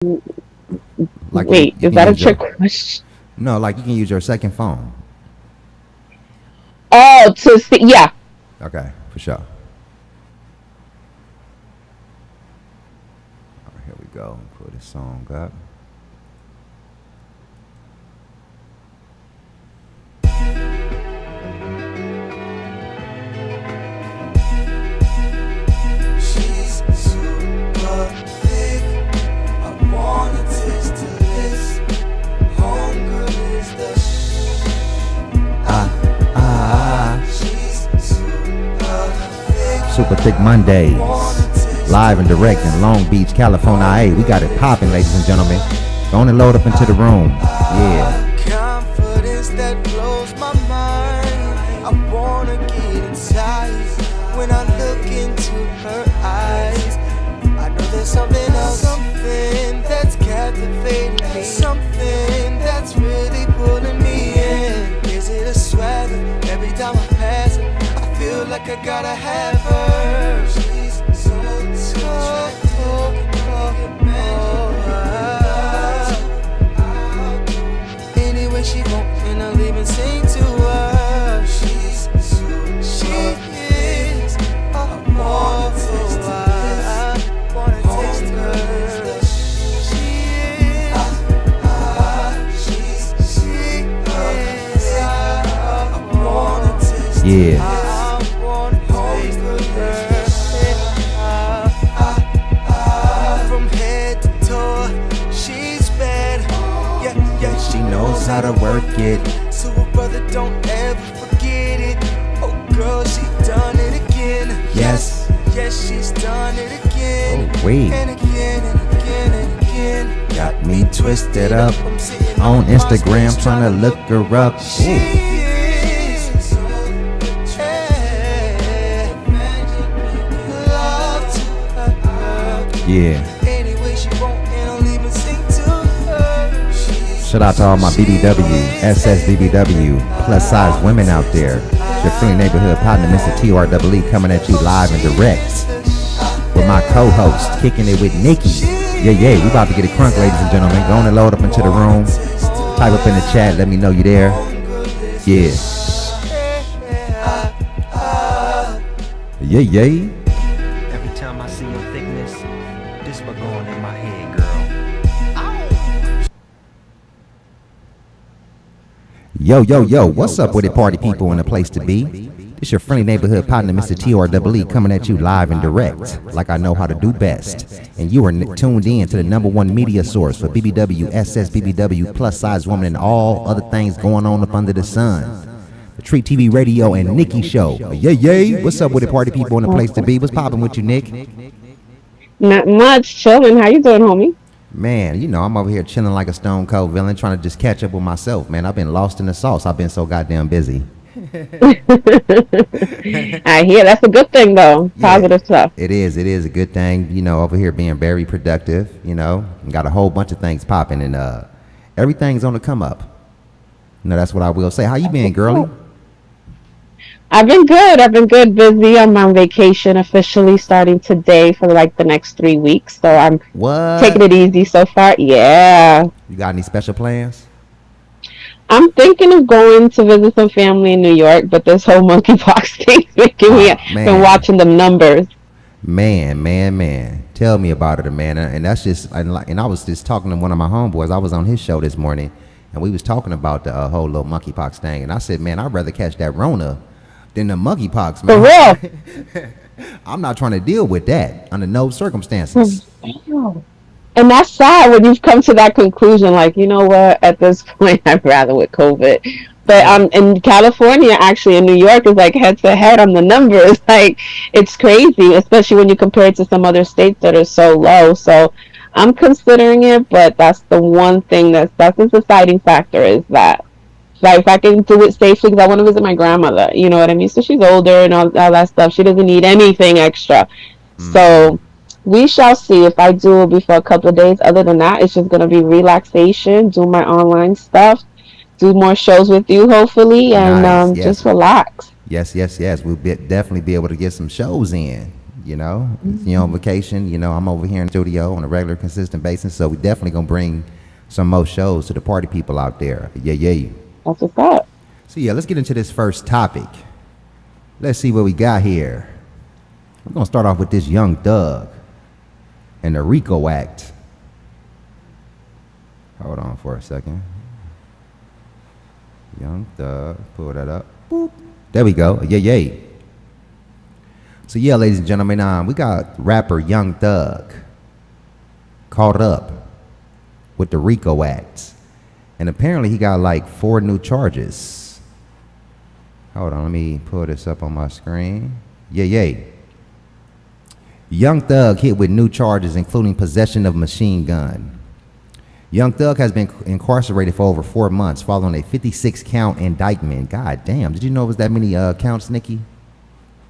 Like Wait, you is can that a use trick your question? no, like you can use your second phone. Oh, to see, yeah. Okay, for sure. All right, here we go. Pull this song up. She's super thick. I wanna taste her lips. Homegirl is the she's super thick. Super Thick Mondays, live and direct in Long Beach, California. Hey, we got it popping, ladies and gentlemen. Go on and load up into the room. Yeah. Confidence that blows my mind. I wanna get inside when I look into her eyes. I know there's something else, something that's captivating me, something that's really pulling me in. Is it a swagger? Every time I pass her, I feel like I gotta have her. She's so attractive. Anyway, she won't, and I'll even sing to her. She is a wanna taste her. She is a wanna taste her. Yeah. I wanna taste her. From head to toe, she's bad. Yeah, She knows how to work it. So a brother, don't ever forget it. Oh girl, she done it again. Yes. Yes, she's done it again. Oh, wait. And again and again and again. Got me twisted up I'm sitting on my Instagram space trying to look her up. She Ooh. is love to her. Yeah. Anyway, she won't, and I'll even sing to her. She's Shout out to all my BBW, SSBBW, plus size women out there. It's your friendly neighborhood partner, Mr. TreeTvRadio, coming at you live and direct with my co-host, kicking it with Nikki. Yeah, we about to get it crunk, ladies and gentlemen. Go on and load up into the room. Type up in the chat, let me know you there. Yeah. Yeah. Every time I see your thickness, this what going in my head, girl. Yo, what's up with it, party people and the place to be? It's your friendly neighborhood partner, Mr. TreeTvRadio, coming at you live and direct, like I know how to do best. And you are tuned in to the #1 media source for BBW, SSBBW, plus size woman, and all other things going on up under the sun. The TreeTvRadio and Nikki show. Yeah. What's up with it, party people and the place to be? What's popping with you, Nick? Not much. Chilling. How you doing, homie? Man, you know, I'm over here chilling like a stone cold villain, trying to just catch up with myself, man. I've been lost in the sauce. I've been so goddamn busy. I hear that's a good thing though. Positive stuff. It is a good thing, you know, over here being very productive, you know, got a whole bunch of things popping, and everything's on the come up. You know, that's what I will say. How you been, girlie? I've been good. Busy. I'm on vacation officially starting today for like the next 3 weeks. So I'm What? taking it easy so far. Yeah. You got any special plans? I'm thinking of going to visit some family in New York, but this whole monkeypox thing's making me man. been watching the numbers. Man. Tell me about it, man. And that's just, and I was just talking to one of my homeboys. I was on his show this morning, and we was talking about the whole little monkeypox thing. And I said, man, I'd rather catch that Rona than the monkeypox, man. For real. I'm not trying to deal with that under no circumstances. And that's sad when you've come to that conclusion. Like, you know what? At this point, I'd rather with COVID. But in California, actually, in New York, is like head to head on the numbers. Like, it's crazy, especially when you compare it to some other states that are so low. So I'm considering it, but that's the one thing that's the deciding factor is that. Like, if I can do it safely, because I want to visit my grandmother, you know what I mean? So she's older and all that stuff. She doesn't need anything extra. So we shall see. If I do, it'll be for a couple of days. Other than that, it's just going to be relaxation, do my online stuff, do more shows with you, hopefully, and Nice, yes. just relax. Yes. We'll definitely be able to get some shows in. You know, you're on vacation. You know, I'm over here in the studio on a regular, consistent basis. So we definitely gonna bring some more shows to the party people out there. Yeah, yeah. That's what's up. So yeah, let's get into this first topic. Let's see what we got here. We're gonna start off with this Young Thug and the Rico Act. Hold on for a second. Young Thug, pull that up. Boop. There we go. Yeah, yeah. So yeah, ladies and gentlemen, we got rapper Young Thug caught up with the Rico Act. And apparently he got like 4 new charges. Hold on, let me pull this up on my screen. Yeah, yeah. Young Thug hit with new charges, including possession of a machine gun. Young Thug has been incarcerated for over 4 months following a 56-count indictment. God damn, did you know it was that many counts, Nikki?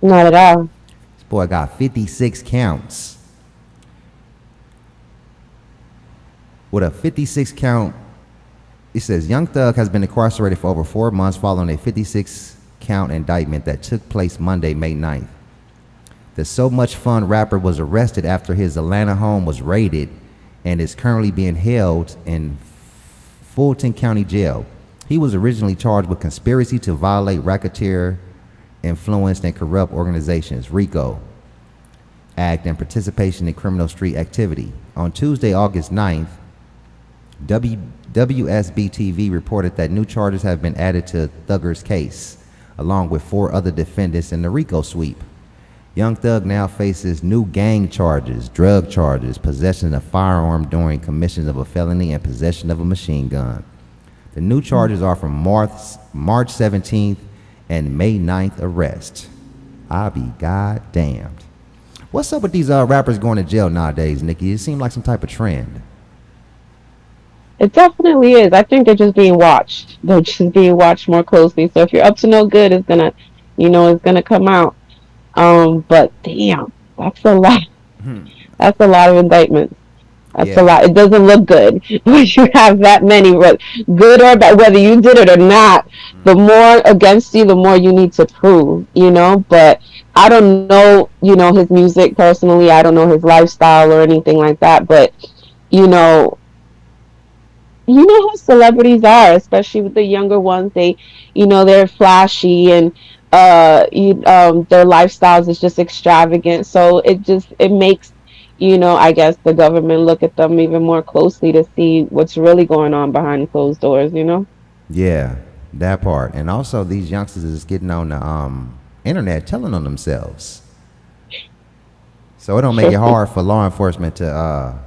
Not at all. This boy got 56 counts. With a 56 count, it says Young Thug has been incarcerated for over 4 months following a 56-count indictment that took place Monday, May 9th. The So Much Fun rapper was arrested after his Atlanta home was raided and is currently being held in Fulton County Jail. He was originally charged with conspiracy to violate racketeer, influenced, and corrupt organizations, RICO Act, and participation in criminal street activity. On Tuesday, August 9th, WSB-TV reported that new charges have been added to Thugger's case, along with 4 other defendants in the RICO sweep. Young Thug now faces new gang charges, drug charges, possession of a firearm during commission of a felony, and possession of a machine gun. The new charges are from March 17th and May 9th arrest. I'll be goddamned. What's up with these rappers going to jail nowadays, Nikki? It seemed like some type of trend. It definitely is. I think they're just being watched. They're just being watched more closely. So if you're up to no good, it's gonna, it's gonna come out. But damn, that's a lot. That's a lot of indictments. That's a lot. It doesn't look good when you have that many, good or bad, whether you did it or not. The more against you, the more you need to prove, But I don't know, his music personally. I don't know his lifestyle or anything like that. But, how celebrities are, especially with the younger ones. They, they're flashy and their lifestyles is just extravagant. So it makes, I guess the government look at them even more closely to see what's really going on behind closed doors, Yeah, that part. And also these youngsters is getting on the internet telling on themselves. So it don't make it hard for law enforcement to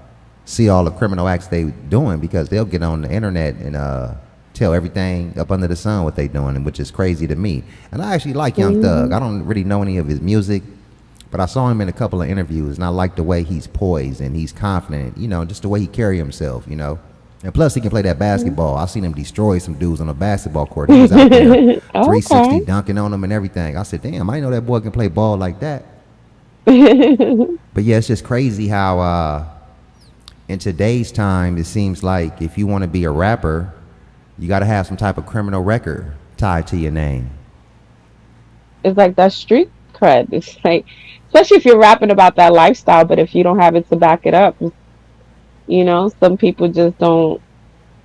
see all the criminal acts they doing, because they'll get on the internet and tell everything up under the sun what they doing, which is crazy to me. And I actually like Young Thug. I don't really know any of his music, but I saw him in a couple of interviews, and I like the way he's poised and he's confident, just the way he carry himself, And plus, he can play that basketball. I seen him destroy some dudes on a basketball court. He was out there 360 dunking on them and everything. I said, damn, I didn't know that boy can play ball like that. But yeah, it's just crazy how in today's time, it seems like if you want to be a rapper, you got to have some type of criminal record tied to your name. It's like that street cred. It's like, especially if you're rapping about that lifestyle, but if you don't have it to back it up, some people just don't.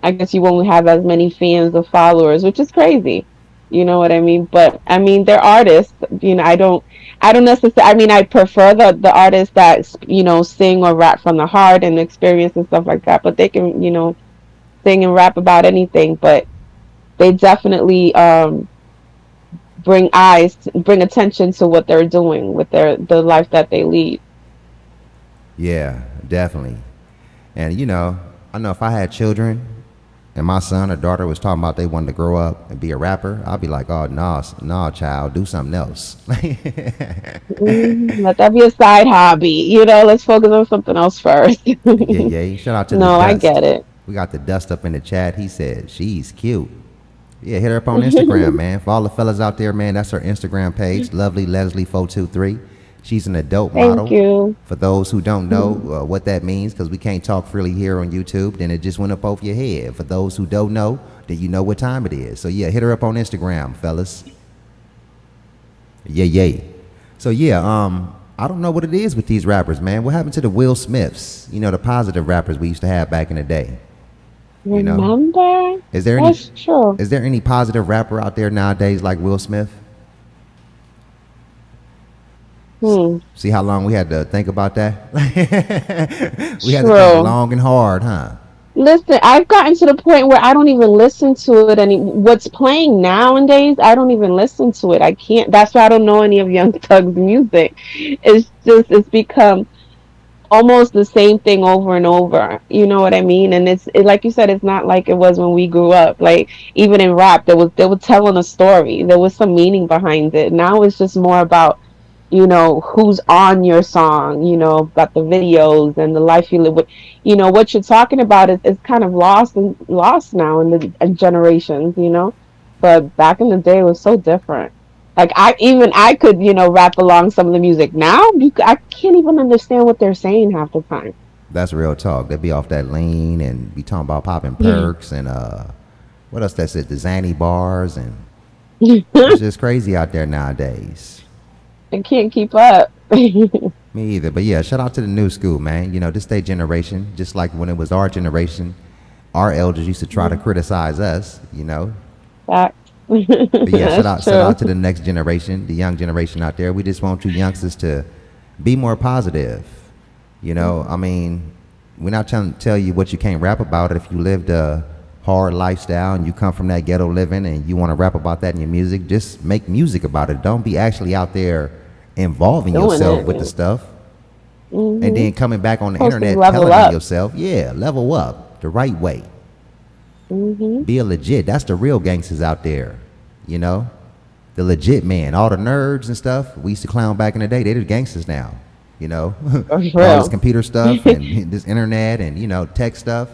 I guess you won't have as many fans or followers, which is crazy. You know what I mean? But I mean, they're artists. I don't necessarily. I mean, I prefer the artists that sing or rap from the heart and experience and stuff like that. But they can sing and rap about anything. But they definitely bring attention to what they're doing with the life that they lead. Yeah, definitely. And I know if I had children and my son or daughter was talking about they wanted to grow up and be a rapper, I'd be like, oh, no, child, do something else. Let that be a side hobby. Let's focus on something else first. Yeah. Shout out to No, I get it. We got the dust up in the chat. He said, she's cute. Yeah, hit her up on Instagram, man. For all the fellas out there, man, that's her Instagram page, Lovely Leslie 423. She's an adult model. Thank you. For those who don't know what that means, because we can't talk freely here on YouTube, then it just went up over your head. For those who don't know, then you know what time it is. So yeah, hit her up on Instagram, fellas. Yeah. So yeah, I don't know what it is with these rappers, man. What happened to the Will Smiths? You know, the positive rappers we used to have back in the day. You know, Remember? is there That's true. is there any positive rapper out there nowadays like Will Smith? See how long we had to think about that? We had to think long and hard, huh? Listen, I've gotten to the point where I don't even listen to it what's playing nowadays, I don't even listen to it. I can't. That's why I don't know any of Young Thug's music. It's become almost the same thing over and over. You know what I mean? And like you said, it's not like it was when we grew up. Like even in rap, they were telling a story. There was some meaning behind it. Now it's just more about, you know, who's on your song, you know, about the videos and the life you live with. You know, what you're talking about is kind of lost now in the generations, you know. But back in the day, it was so different. Like I could, you know, rap along some of the music. Now I can't even understand what they're saying half the time. That's real talk. They be off that lean and be talking about popping perks and what else? That's it, the Zanny bars, and it's just crazy out there nowadays. I can't keep up. Me either. But yeah, shout out to the new school, man. You know, this day generation, just like when it was our generation, our elders used to try to criticize us, you know. Fact. But yeah, shout out to the next generation, the young generation out there. We just want you youngsters to be more positive. You know, I mean, we're not trying to tell you what you can't rap about. If you lived a hard lifestyle and you come from that ghetto living and you want to rap about that in your music, just make music about it. Don't be actually out there involving yourself with the stuff and then coming back on the internet telling on yourself. Yeah, level up the right way. Be a legit. That's the real gangsters out there, you know, the legit man. All the nerds and stuff we used to clown back in the day, they're the gangsters now, you know. All this computer stuff and this internet and, you know, tech stuff.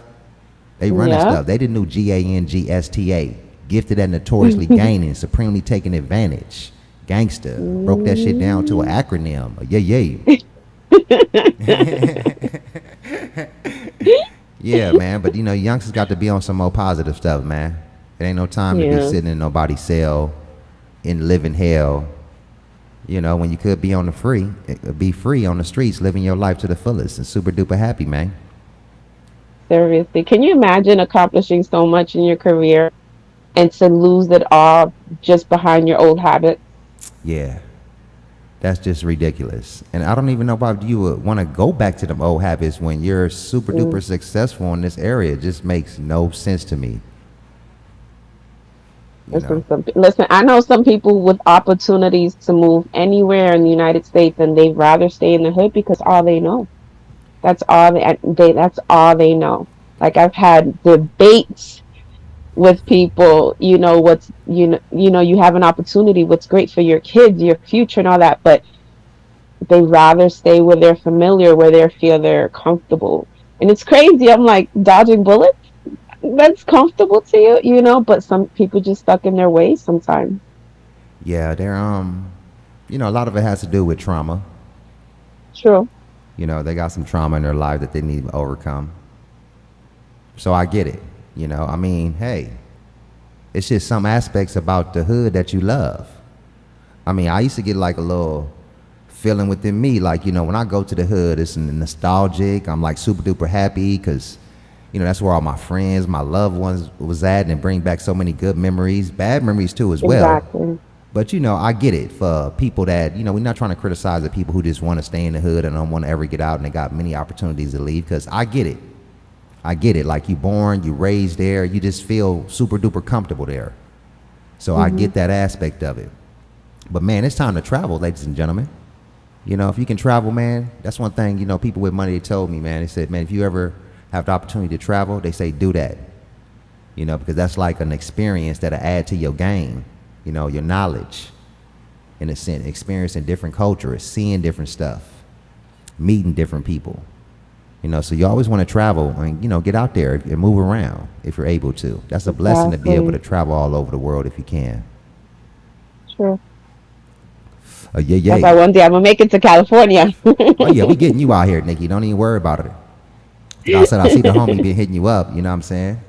They running stuff. They the new GANGSTA, gifted at notoriously gaining, supremely taking advantage. Gangster. Broke that shit down to an acronym. Yeah, man. But you know, youngsters got to be on some more positive stuff, man. It ain't no time to be sitting in nobody's cell in living hell. You know, when you could be on the be free on the streets, living your life to the fullest and super duper happy, man. Seriously, can you imagine accomplishing so much in your career and to lose it all just behind your old habits? Yeah, that's just ridiculous. And I don't even know why you would want to go back to them old habits when you're super duper successful in this area. It just makes no sense to me. Listen, I know some people with opportunities to move anywhere in the United States, and they'd rather stay in the hood because all they know. That's all they know. Like I've had debates with people, you know, you have an opportunity, what's great for your kids, your future and all that, but they rather stay where they're familiar, where they feel they're comfortable. And it's crazy. I'm like, dodging bullets? That's comfortable to you, you know, but some people just stuck in their ways sometimes. Yeah, they're you know, a lot of it has to do with trauma. True. You know, they got some trauma in their life that they need to overcome. So I get it. You know, I mean, hey, it's just some aspects about the hood that you love. I mean, I used to get like a little feeling within me, like, you know, when I go to the hood, it's nostalgic. I'm like super duper happy because, you know, that's where all my friends, my loved ones was at, and it bring back so many good memories, bad memories too as well. Exactly. But, you know, I get it for people that, you know, we're not trying to criticize the people who just want to stay in the hood and don't want to ever get out and they got many opportunities to leave, because I get it. I get it. Like, you born, you raised there, you just feel super duper comfortable there. So I get that aspect of it. But, man, it's time to travel, ladies and gentlemen. You know, if you can travel, man, that's one thing, you know, people with money, they told me, man, they said, man, if you ever have the opportunity to travel, they say do that. You know, because that's like an experience that'll add to your game. You know, your knowledge, in a sense, experiencing different cultures, seeing different stuff, meeting different people. You know, so you always want to travel and, you know, get out there and move around if you're able to. That's a blessing to be able to travel all over the world if you can. Sure. Yeah. That's why one day I'm going to make it to California. Oh, yeah, we getting you out here, Nikki. Don't even worry about it. Like I said, I see the homie been hitting you up, you know what I'm saying?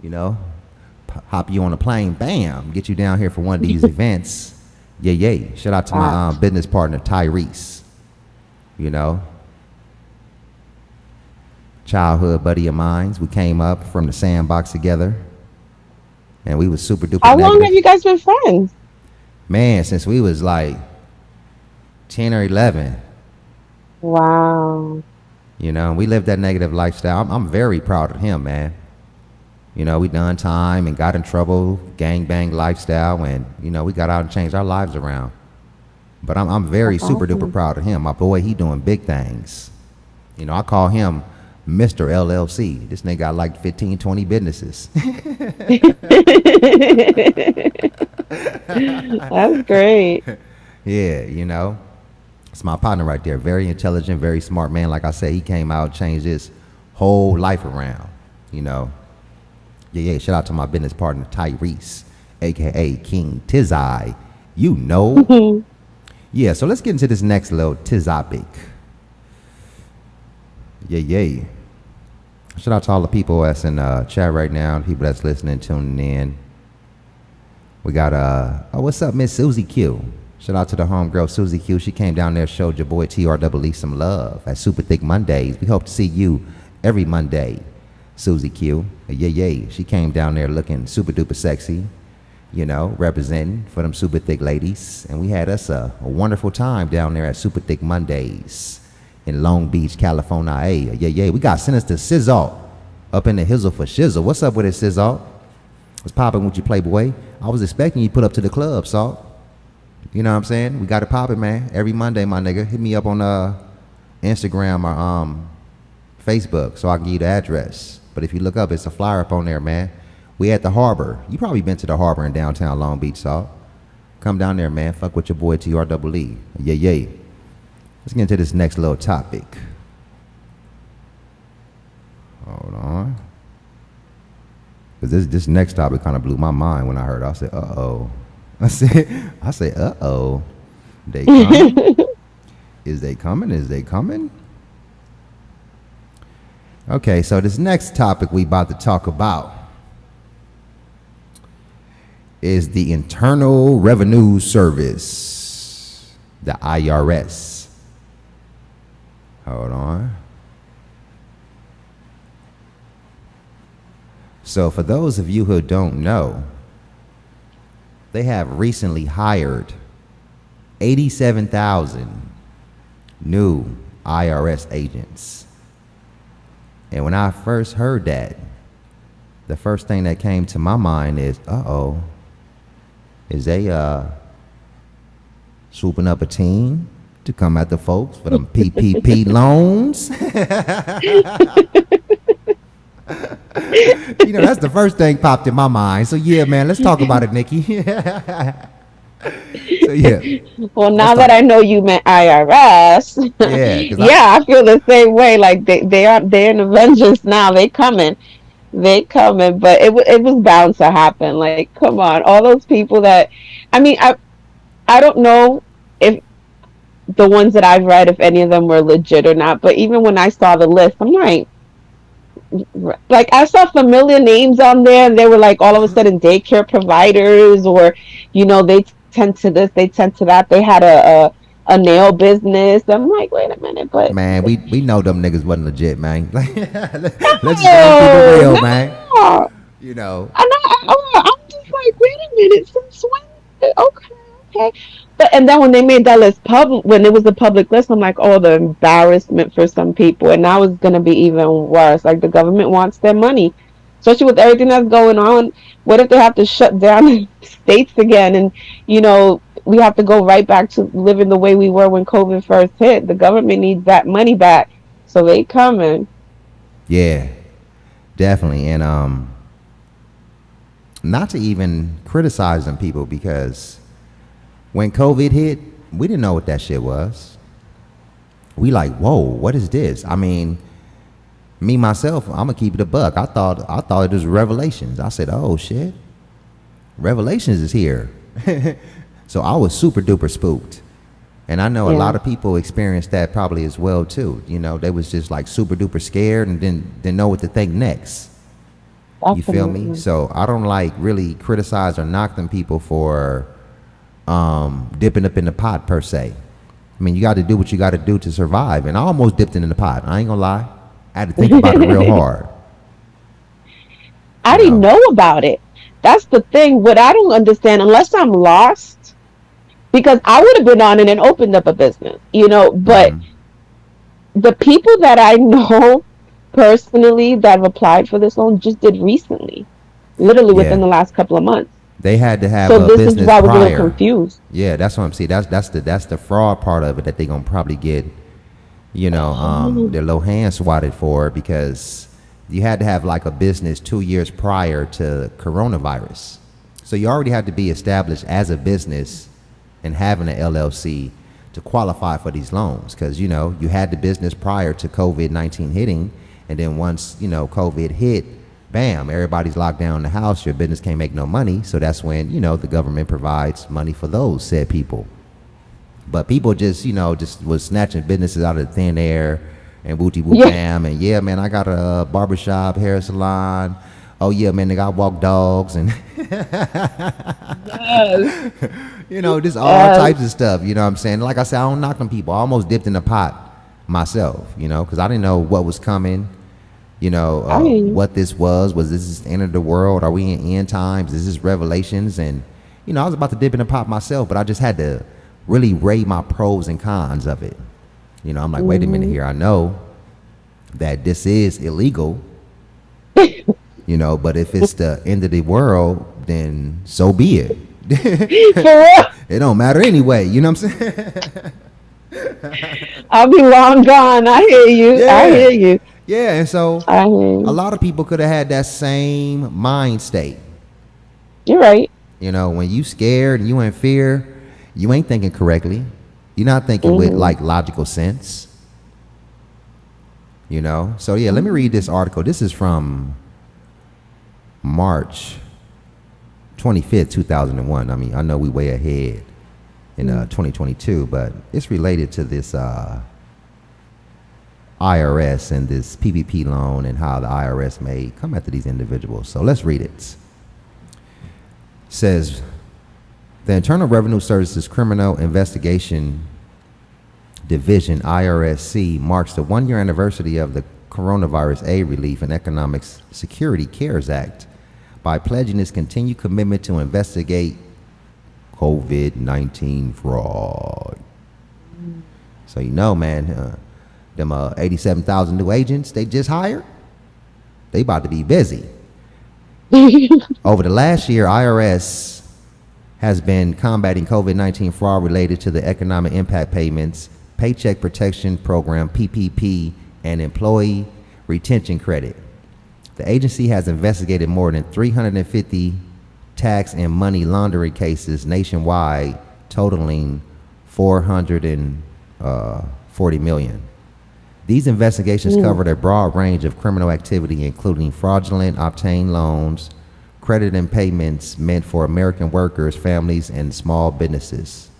You know? Hop you on a plane, bam, get you down here for one of these events. Yeah. Shout out to my business partner, Tyrese. you know. Childhood buddy of mine. We came up from the sandbox together, and we was super duper How negative. long have you guys been friends? Man, since we was like 10 or 11. Wow. You know, we lived that negative lifestyle. I'm very proud of him, man. You know, we done time and got in trouble, gangbang lifestyle, and, you know, we got out and changed our lives around. But I'm very super duper proud of him. My boy, he doing big things. You know, I call him Mr. LLC. This nigga got like 15, 20 businesses. That's great. Yeah, you know. It's my partner right there. Very intelligent, very smart man. Like I said, he came out and changed his whole life around, you know. Yeah, shout out to my business partner, Tyrese, a.k.a. King Tizai. You know. Yeah, so let's get into this next little tizopic. Yeah. Shout out to all the people that's in chat right now, the people that's listening, tuning in. We got, what's up, Miss Susie Q? Shout out to the homegirl, Susie Q. She came down there, showed your boy TreeTvRadio some love at SuperTh Mondays. We hope to see you every Monday, Susie Q. Yeah. She came down there looking super duper sexy, you know, representing for them SuperTh ladies. And we had us a wonderful time down there at SuperTh Mondays in Long Beach, California. Yeah. We got Sinister Sizzle up in the hizzle for shizzle. What's up with it, Sizzle? What's popping with you, Playboy? I was expecting you to put up to the club, Salt. You know what I'm saying? We got it popping, man. Every Monday, my nigga. Hit me up on Instagram or Facebook so I can give you the address. But if you look up, it's a flyer up on there, man. We at the Harbor. You probably been to the Harbor in downtown Long Beach, Salt. Come down there, man. Fuck with your boy TreeTvRadio. Yeah. Let's get into this next little topic. Hold on. Because this next topic kind of blew my mind when I heard it. I said, uh-oh. I say, uh-oh. They coming? Is they coming? Okay, so this next topic we about to talk about is the Internal Revenue Service, the IRS. Hold on. So for those of you who don't know, they have recently hired 87,000 new IRS agents. And when I first heard that, the first thing that came to my mind is, is they swooping up a team to come at the folks for them PPP loans? You know, that's the first thing popped in my mind. So yeah, man, let's talk about it, Nikki. So yeah. Well, now that I know you meant IRS, I feel the same way. Like they're in the vengeance now. They coming. But it was bound to happen. Like, come on, all those people that, I mean, I don't know if the ones that I've read, if any of them were legit or not. But even when I saw the list, I'm like I saw familiar names on there, and they were like all of a sudden daycare providers, or you know, they tend to this, they tend to that. They had a nail business. I'm like, wait a minute, but man, we know them niggas wasn't legit, man. Let's just keep it real, man. You know, I'm just like, wait a minute, since when? Okay. But and then when they made that list public, when it was a public list, I'm like, oh, the embarrassment for some people, and now it's gonna be even worse. Like the government wants their money, especially with everything that's going on. What if they have to shut down states again, and you know we have to go right back to living the way we were when COVID first hit? The government needs that money back, so they coming. Yeah, definitely, and not to even criticize them people, because when COVID hit, we didn't know what that shit was. We like, whoa, what is this? I mean, me myself, I'm gonna keep it a buck. I thought it was Revelations. I said, oh shit, Revelations is here. So I was super duper spooked. And I know a lot of people experienced that probably as well too. You know, they was just like super duper scared and didn't know what to think next. Absolutely. You feel me? So I don't like really criticize or knock them people for dipping up in the pot per se. I mean, you got to do what you got to do to survive. And I almost dipped in the pot. I ain't gonna lie. I had to think about it real hard. I didn't know about it. That's the thing. What I don't understand, unless I'm lost, because I would have been on it and opened up a business, but the people that I know personally that have applied for this loan just did recently, literally within the last couple of months. They had to have so a this business is why prior. we're getting confused. Yeah, that's what I'm saying. That's the fraud part of it that they're gonna probably get, their little hand swatted for, because you had to have like a business 2 years prior to coronavirus. So you already had to be established as a business and having an LLC to qualify for these loans, because you had the business prior to COVID-19 hitting, and then once COVID hit, bam, everybody's locked down in the house, your business can't make no money, so that's when the government provides money for those said people. But people just was snatching businesses out of thin air and wooty woo bam, and yeah man, I got a barbershop, hair salon, oh yeah man, they got walk dogs, and just all types of stuff, you know what I'm saying? Like I said, I don't knock them people. I almost dipped in the pot myself, because I didn't know what was coming, what this was this the end of the world? Are we in end times? Is this Revelations? And I was about to dip in the pot myself, but I just had to really weigh my pros and cons of it. I'm like, wait a minute here, I know that this is illegal, but if it's the end of the world, then so be it. It don't matter anyway, you know what I'm saying? I'll be long gone. I hear you. I hear you. Yeah, and so a lot of people could have had that same mind state. You're right. When you scared and you in fear, you ain't thinking correctly. You're not thinking with like logical sense. So yeah, let me read this article. This is from March 25th, 2001. I mean, I know we way ahead in 2022, but it's related to this IRS and this PPP loan and how the IRS may come after these individuals. So let's read it. It says, the Internal Revenue Service's Criminal Investigation Division, IRSC, marks the one-year anniversary of the Coronavirus Aid Relief and Economic Security CARES Act by pledging its continued commitment to investigate COVID-19 fraud. So man, them 87,000 new agents they just hired, they about to be busy. Over the last year, IRS has been combating COVID-19 fraud related to the Economic Impact Payments, Paycheck Protection Program, PPP, and Employee Retention Credit. The agency has investigated more than 350 tax and money laundering cases nationwide, totaling $440 million. These investigations covered a broad range of criminal activity, including fraudulent obtained loans, credit and payments meant for American workers, families, and small businesses.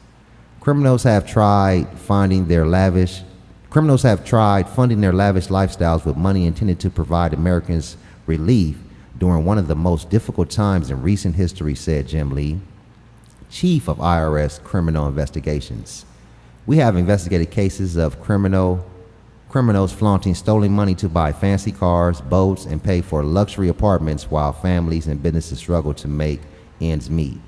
Criminals have tried funding their lavish lifestyles with money intended to provide Americans relief during one of the most difficult times in recent history, said Jim Lee, chief of IRS criminal investigations. We have investigated cases of criminals flaunting stolen money to buy fancy cars, boats, and pay for luxury apartments while families and businesses struggle to make ends meet.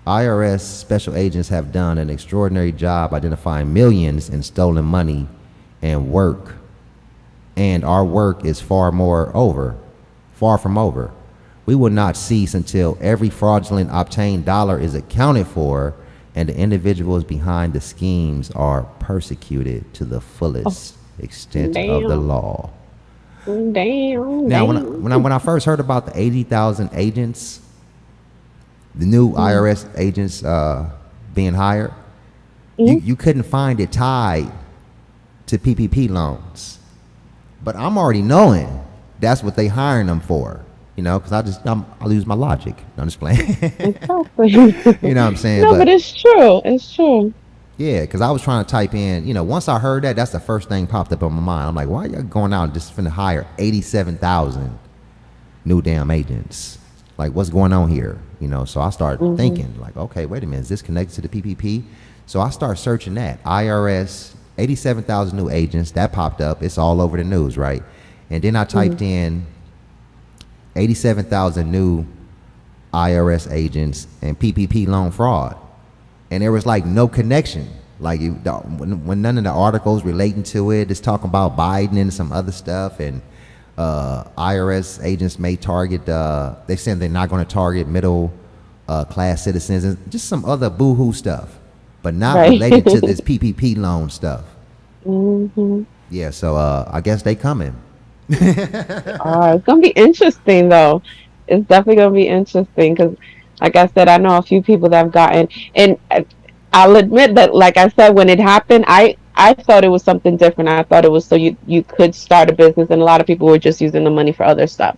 IRS special agents have done an extraordinary job identifying millions in stolen money and work, and our work is far from over. We will not cease until every fraudulent obtained dollar is accounted for and the individuals behind the schemes are persecuted to the fullest extent of the law. Now, when I first heard about the 80,000 agents, the new IRS agents being hired, you couldn't find it tied to PPP loans. But I'm already knowing that's what they hiring them for, because I lose my logic. I'm just playing. Exactly. You know what I'm saying? No, but it's true. It's true. Yeah, because I was trying to type in, once I heard that, that's the first thing popped up on my mind. I'm like, why are y'all going out and just finna hire 87,000 new damn agents? Like, what's going on here? So I started thinking, like, okay, wait a minute, is this connected to the PPP? So I start searching that IRS 87,000 new agents that popped up. It's all over the news, right? And then I typed in 87,000 new IRS agents and PPP loan fraud, and there was like no connection. Like when none of the articles relating to it, it's talking about Biden and some other stuff, and IRS agents may target. They said they're not going to target middle class citizens and just some other boohoo stuff, but not related to this PPP loan stuff. Yeah, so I guess they coming. It's gonna be interesting though. It's definitely gonna be interesting because, like I said, I know a few people that have gotten, and I'll admit that, like I said, when it happened, I thought it was something different. I thought it was so you could start a business, and a lot of people were just using the money for other stuff.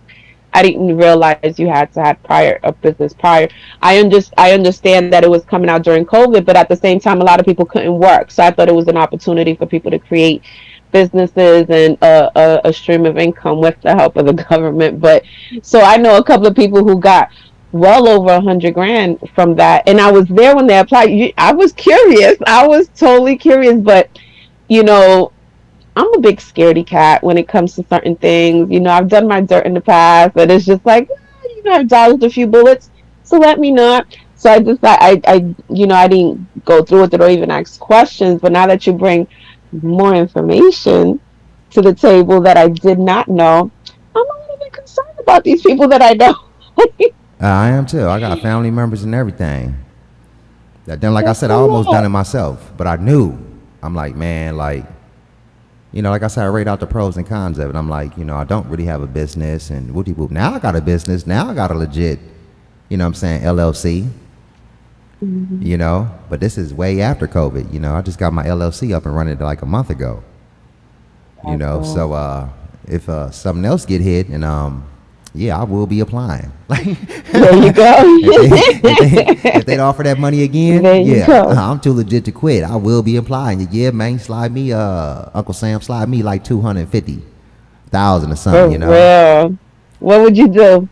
I didn't realize you had to have a business prior. I understand that it was coming out during COVID, but at the same time, a lot of people couldn't work, so I thought it was an opportunity for people to create businesses and a stream of income with the help of the government. But so I know a couple of people who got well over 100 grand from that, and I was there when they applied. I was curious. I was totally curious, but you know, I'm a big scaredy cat when it comes to certain things. You know, I've done my dirt in the past, but it's just like, you know, I've dodged a few bullets, so let me not. So I just, I didn't go through with it or even ask questions. But now that you bring more information to the table that I did not know, I'm a little bit concerned about these people that I know. I am too. I got family members and everything. Then, like I said, I almost done it myself, but I knew. I'm like, man, like, you know, like I said, I rate out the pros and cons of it. I'm like, you know, I don't really have a business, and whoopty whoop. Now I got a business. Now I got a legit, you know what I'm saying, LLC. You know, but this is way after COVID. You know, I just got my LLC up and running like a month ago. You know, so if something else get hit, and yeah, I will be applying. Like, there you go. if they'd offer that money again, there you go. I'm too legit to quit. I will be applying. Yeah, man, slide me, Uncle Sam, slide me like 250,000 or something. You know, well, what would you do?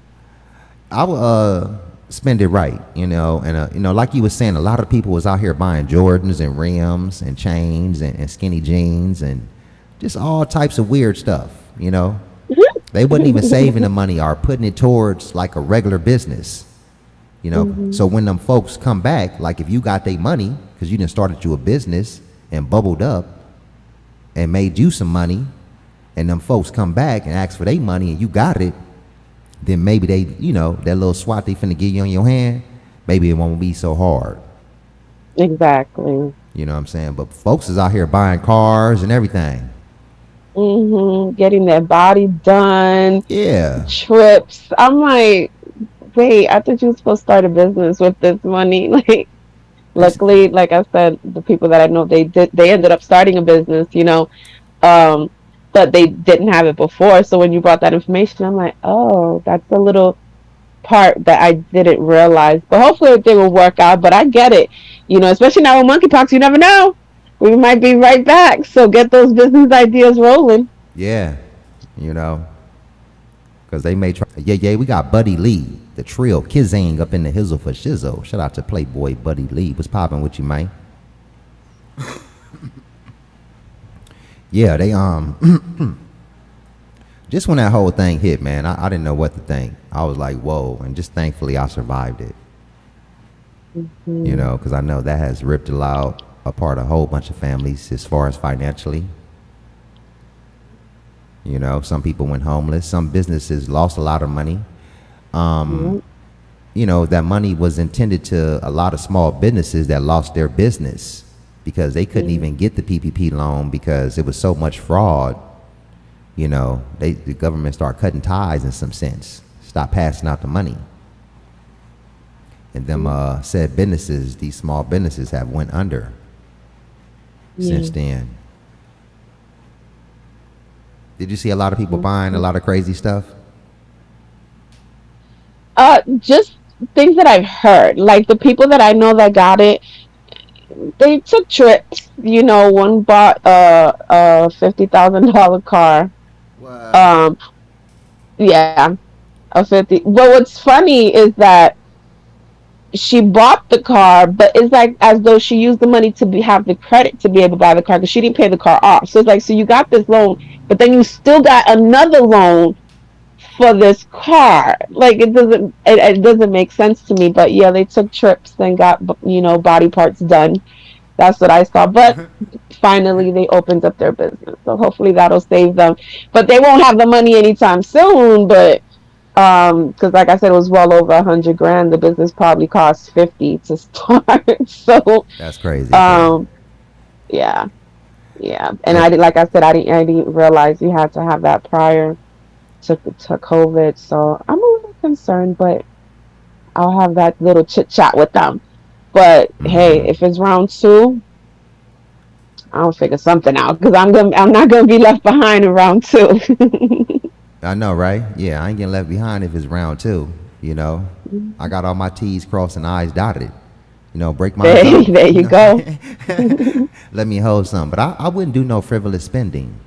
I would spend it right, you know, and you know, like you were saying, a lot of people was out here buying Jordans and rims and chains and skinny jeans and just all types of weird stuff, you know. They wasn't even saving the money or putting it towards like a regular business, you know. So when them folks come back, like if you got their money because you done started you a business and bubbled up and made you some money, and them folks come back and ask for their money and you got it, then maybe they, you know, that little swat they finna give you on your hand, maybe it won't be so hard. Exactly. You know what I'm saying? But folks is out here buying cars and everything. Getting their body done. Yeah. Trips. I'm like, wait, I thought you were supposed to start a business with this money. Like, luckily, like I said, the people that I know, they ended up starting a business, you know, but they didn't have it before. So when you brought that information, I'm like, oh, that's a little part that I didn't realize. But hopefully they will work out. But I get it, you know, especially now with monkeypox, you never know. We might be right back. So get those business ideas rolling. Yeah, you know, because they may try. Yeah, we got Buddy Lee, the trio Kizang up in the hizzle for shizzle. Shout out to Playboy Buddy Lee. What's popping with you, man? Yeah, they just when that whole thing hit, man, I didn't know what to think. I was like, whoa, and just thankfully I survived it. You know, because I know that has ripped apart a whole bunch of families as far as financially. You know, some people went homeless. Some businesses lost a lot of money. You know, that money was intended to a lot of small businesses that lost their business because they couldn't even get the PPP loan because it was so much fraud. You know, the government started cutting ties in some sense, stop passing out the money. And them said businesses, these small businesses have went under since then. Did you see a lot of people buying a lot of crazy stuff? Just things that I've heard. Like the people that I know that got it, they took trips. You know, one bought a $50,000 car. Wow. Yeah, a 50. But what's funny is that she bought the car, but it's like as though she used the money to have the credit to be able to buy the car because she didn't pay the car off. So it's like, so you got this loan, but then you still got another loan for this car. Like it doesn't make sense to me. But yeah, they took trips and got body parts done. That's what I saw. But finally, they opened up their business, so hopefully that'll save them. But they won't have the money anytime soon. But because like I said, it was well over $100,000. The business probably cost 50 to start. So That's crazy. Yeah. And I didn't realize you had to have that prior to COVID. So I'm a little concerned, but I'll have that little chit chat with them. But hey, if it's round 2, I'll figure something out because I'm not gonna be left behind in round 2. I know, right? Yeah, I ain't getting left behind if it's round 2. I got all my T's crossed and I's dotted. Break my there you go. Let me hold some. But I wouldn't do no frivolous spending.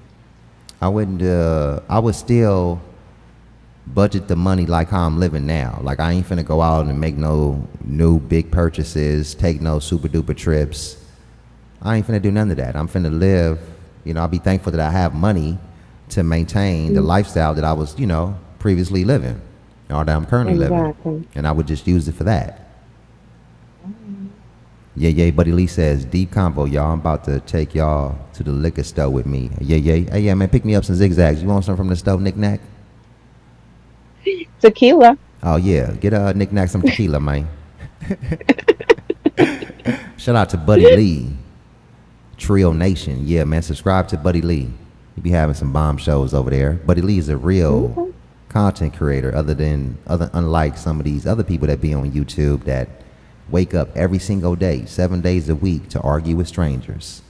I wouldn't. I would still budget the money like how I'm living now. Like I ain't finna go out and make no new big purchases, take no super duper trips. I ain't finna do none of that. I'm finna live. I'll be thankful that I have money to maintain the lifestyle that I was, previously living, or that I'm currently living, and I would just use it for that. Yeah, Buddy Lee says, deep convo, y'all. I'm about to take y'all to the liquor store with me. Yeah. Hey, yeah, man, pick me up some zigzags. You want some from the stove, Knick-Knack? Tequila. Oh, yeah. Get Knick-Knack some tequila, man. Shout out to Buddy Lee. Trio Nation. Yeah, man, subscribe to Buddy Lee. He be having some bomb shows over there. Buddy Lee is a real content creator, unlike some of these other people that be on YouTube that wake up every single day, 7 days a week to argue with strangers.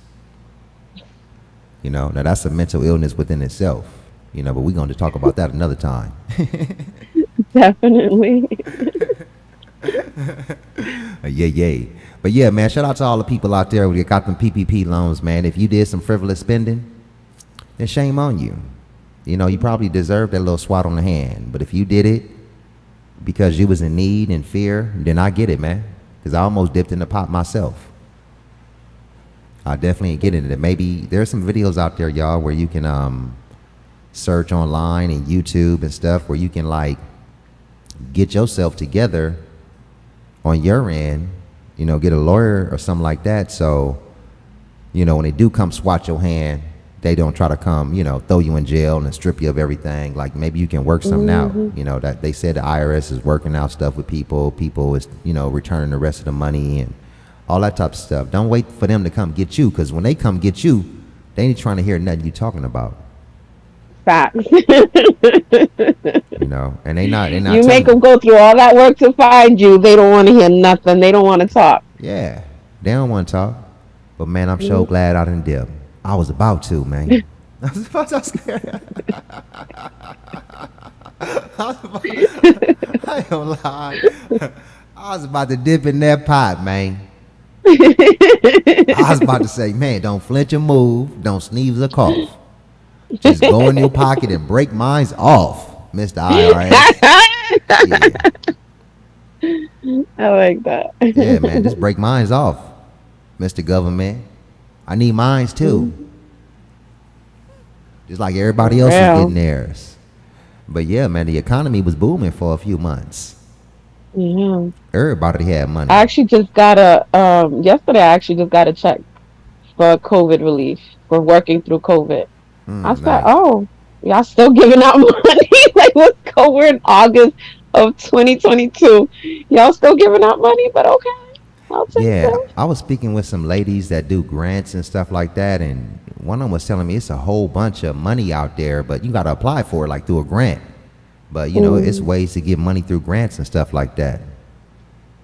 Now that's a mental illness within itself. But we're going to talk about that another time. Definitely. Yeah. But yeah, man, shout out to all the people out there who got them PPP loans, man. If you did some frivolous spending, then shame on you. You probably deserve that little swat on the hand. But if you did it because you was in need and fear, then I get it, man. Because I almost dipped in the pot myself. I definitely ain't getting it. Maybe there's some videos out there, y'all, where you can search online and YouTube and stuff where you can like get yourself together on your end, get a lawyer or something like that. So, when they do come swat your hand, they don't try to come, throw you in jail and strip you of everything. Like maybe you can work something out. That they said the IRS is working out stuff with people. People is, returning the rest of the money and all that type of stuff. Don't wait for them to come get you, because when they come get you, they ain't trying to hear nothing you talking about. Facts. And they not. You make them go through all that work to find you. They don't want to hear nothing. They don't want to talk. Yeah, they don't want to talk. But man, I'm so glad I didn't dip. I was about to, man. I ain't gonna lie. I was about to dip in that pot, man. I was about to say, man, don't flinch or move, don't sneeze or cough. Just go in your pocket and break mines off, Mr. IRS. Yeah. I like that. Yeah, man, just break mines off, Mr. Government. I need mines too. Just like everybody else is getting theirs. But yeah, man, the economy was booming for a few months. Yeah. Everybody had money. I actually just got yesterday I actually just got a check for COVID relief for working through COVID. I said, oh, y'all still giving out money? Like, let's go. We're in August of 2022. Y'all still giving out money, but okay. I'll take it. I was speaking with some ladies that do grants and stuff like that, and one of them was telling me it's a whole bunch of money out there, but you got to apply for it like through a grant. But, it's ways to get money through grants and stuff like that.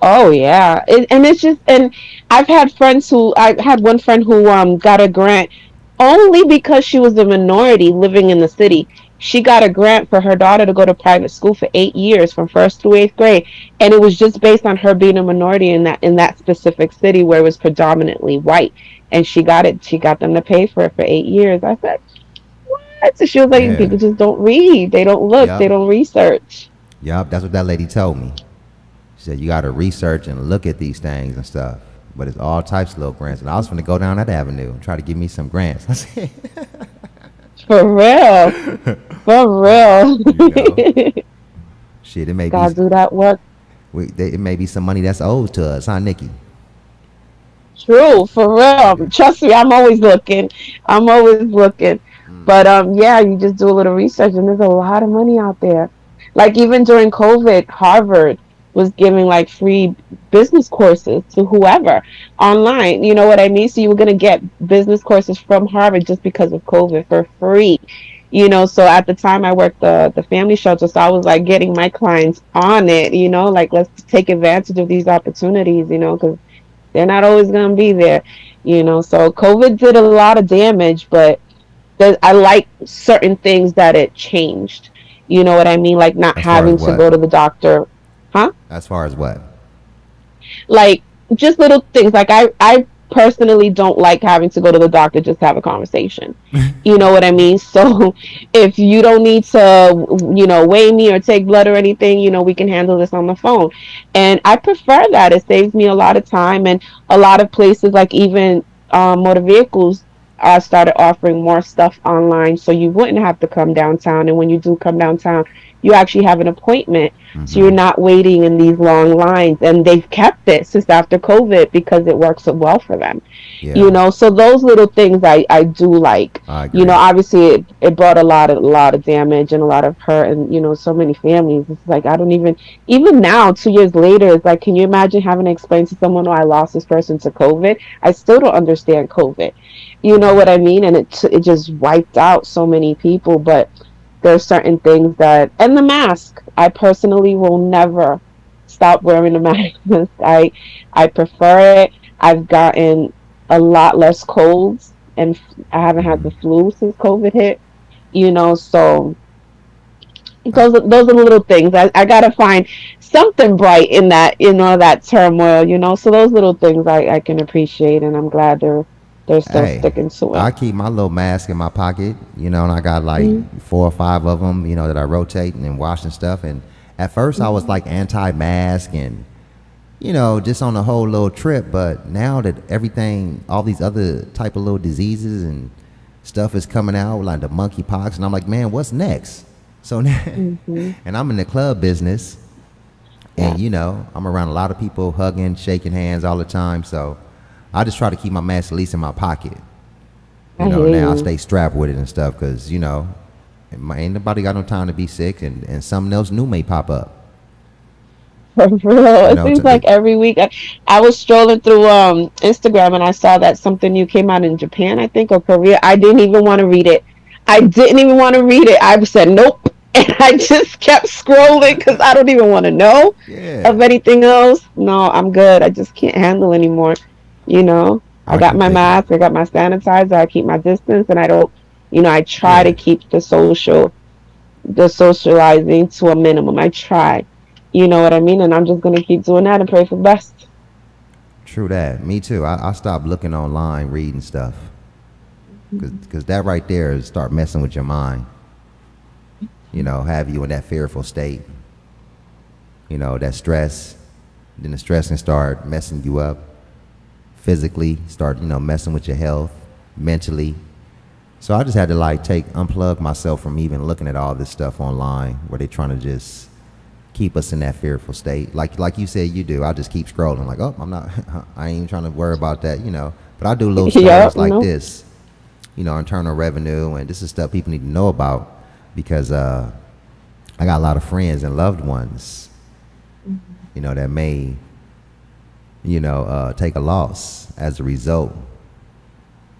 Oh, yeah. And I've had friends I had one friend who got a grant only because she was a minority living in the city. She got a grant for her daughter to go to private school for 8 years from 1st through 8th grade. And it was just based on her being a minority in that specific city where it was predominantly white. And she got them to pay for it for 8 years. I said, what? So she was like, people just don't read. They don't look. They don't research. Yup, that's what that lady told me. She said you got to research and look at these things and stuff. But it's all types of little grants. And I was going to go down that avenue and try to give me some grants. I said, For real. For real. Shit, it may Gotta be. do that work. It may be some money that's owed to us, huh, Nikki? True, for real. Trust me, I'm always looking. I'm always looking. But yeah, you just do a little research, and there's a lot of money out there. Like even during COVID, Harvard was giving like free business courses to whoever online. You know what I mean? So you were gonna get business courses from Harvard just because of COVID for free. You know, so at the time I worked the family shelter, so I was like getting my clients on it. You know, like let's take advantage of these opportunities. You know, because they're not always gonna be there. You know, so COVID did a lot of damage, but I like certain things that it changed. You know what I mean? Like not As far as having to what? go to the doctor. Huh? As far as what? Like just little things. Like I personally don't like having to go to the doctor just to have a conversation. You know what I mean? So if you don't need to, you know, weigh me or take blood or anything, you know, we can handle this on the phone. And I prefer that. It saves me a lot of time, and a lot of places like even motor vehicles started offering more stuff online, so you wouldn't have to come downtown. And when you do come downtown, you actually have an appointment, so you're not waiting in these long lines. And they've kept it since after COVID because it works so well for them. Yeah. You know, so those little things I do like. I agree. You know, obviously it brought a lot of damage and a lot of hurt, and you know, so many families. It's like I don't even now 2 years later, it's like, can you imagine having to explain to someone, oh, I lost this person to COVID? I still don't understand COVID. You know what I mean? And it just wiped out so many people. But there's certain things that, and the mask, I personally will never stop wearing a mask. I prefer it. I've gotten a lot less colds, and I haven't had the flu since COVID hit. You know, so those are the little things. I gotta find something bright in that, you know, that turmoil. You know, so those little things I can appreciate, and I'm glad they're still sticking to it. I keep my little mask in my pocket, you know, and I got like 4 or 5 of them, you know, that I rotate and wash and stuff. And at first I was like anti-mask and, you know, just on the whole little trip. But now that everything, all these other type of little diseases and stuff is coming out, like the monkeypox, and I'm like, man, what's next? So now, and I'm in the club business, and you know, I'm around a lot of people hugging, shaking hands all the time. So I just try to keep my mask at least in my pocket. You know, now I stay strapped with it and stuff because, you know, ain't nobody got no time to be sick, and something else new may pop up. For real. It seems like every week. I was strolling through Instagram, and I saw that something new came out in Japan, I think, or Korea. I didn't even want to read it. I said nope. And I just kept scrolling because I don't even want to know of anything else. No, I'm good. I just can't handle anymore. You know, I got my mask, I got my sanitizer, I keep my distance, and I don't, you know, I try to keep the socializing to a minimum. I try, you know what I mean? And I'm just going to keep doing that and pray for the best. True that. Me too. I stopped looking online, reading stuff. Because that right there is start messing with your mind. You know, have you in that fearful state. You know, that stress. Then the stress can start messing you up. Physically, start, you know, messing with your health, mentally. So I just had to like unplug myself from even looking at all this stuff online where they're trying to just keep us in that fearful state. Like you said you do. I just keep scrolling like, oh, I ain't even trying to worry about that, you know. But I do little stories like this, you know, internal revenue, and this is stuff people need to know about because I got a lot of friends and loved ones, you know, that may, you know, take a loss as a result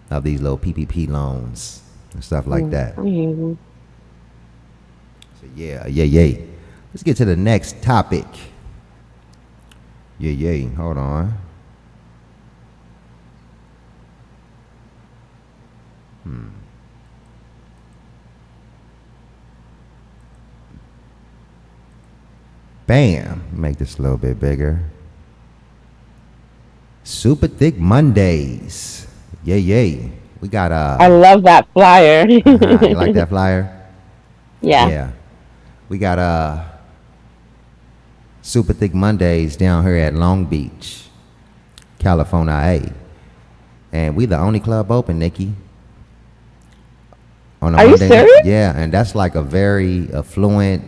of these little PPP loans and stuff like that. So yeah. Let's get to the next topic. Hold on. Bam. Make this a little bit bigger. SuperTh Mondays. We got I love that flyer. You like that flyer? Yeah. We got SuperTh Mondays down here at Long Beach, California. And we the only club open, Nikki. On a Are you Monday serious? Yeah, and that's like a very affluent,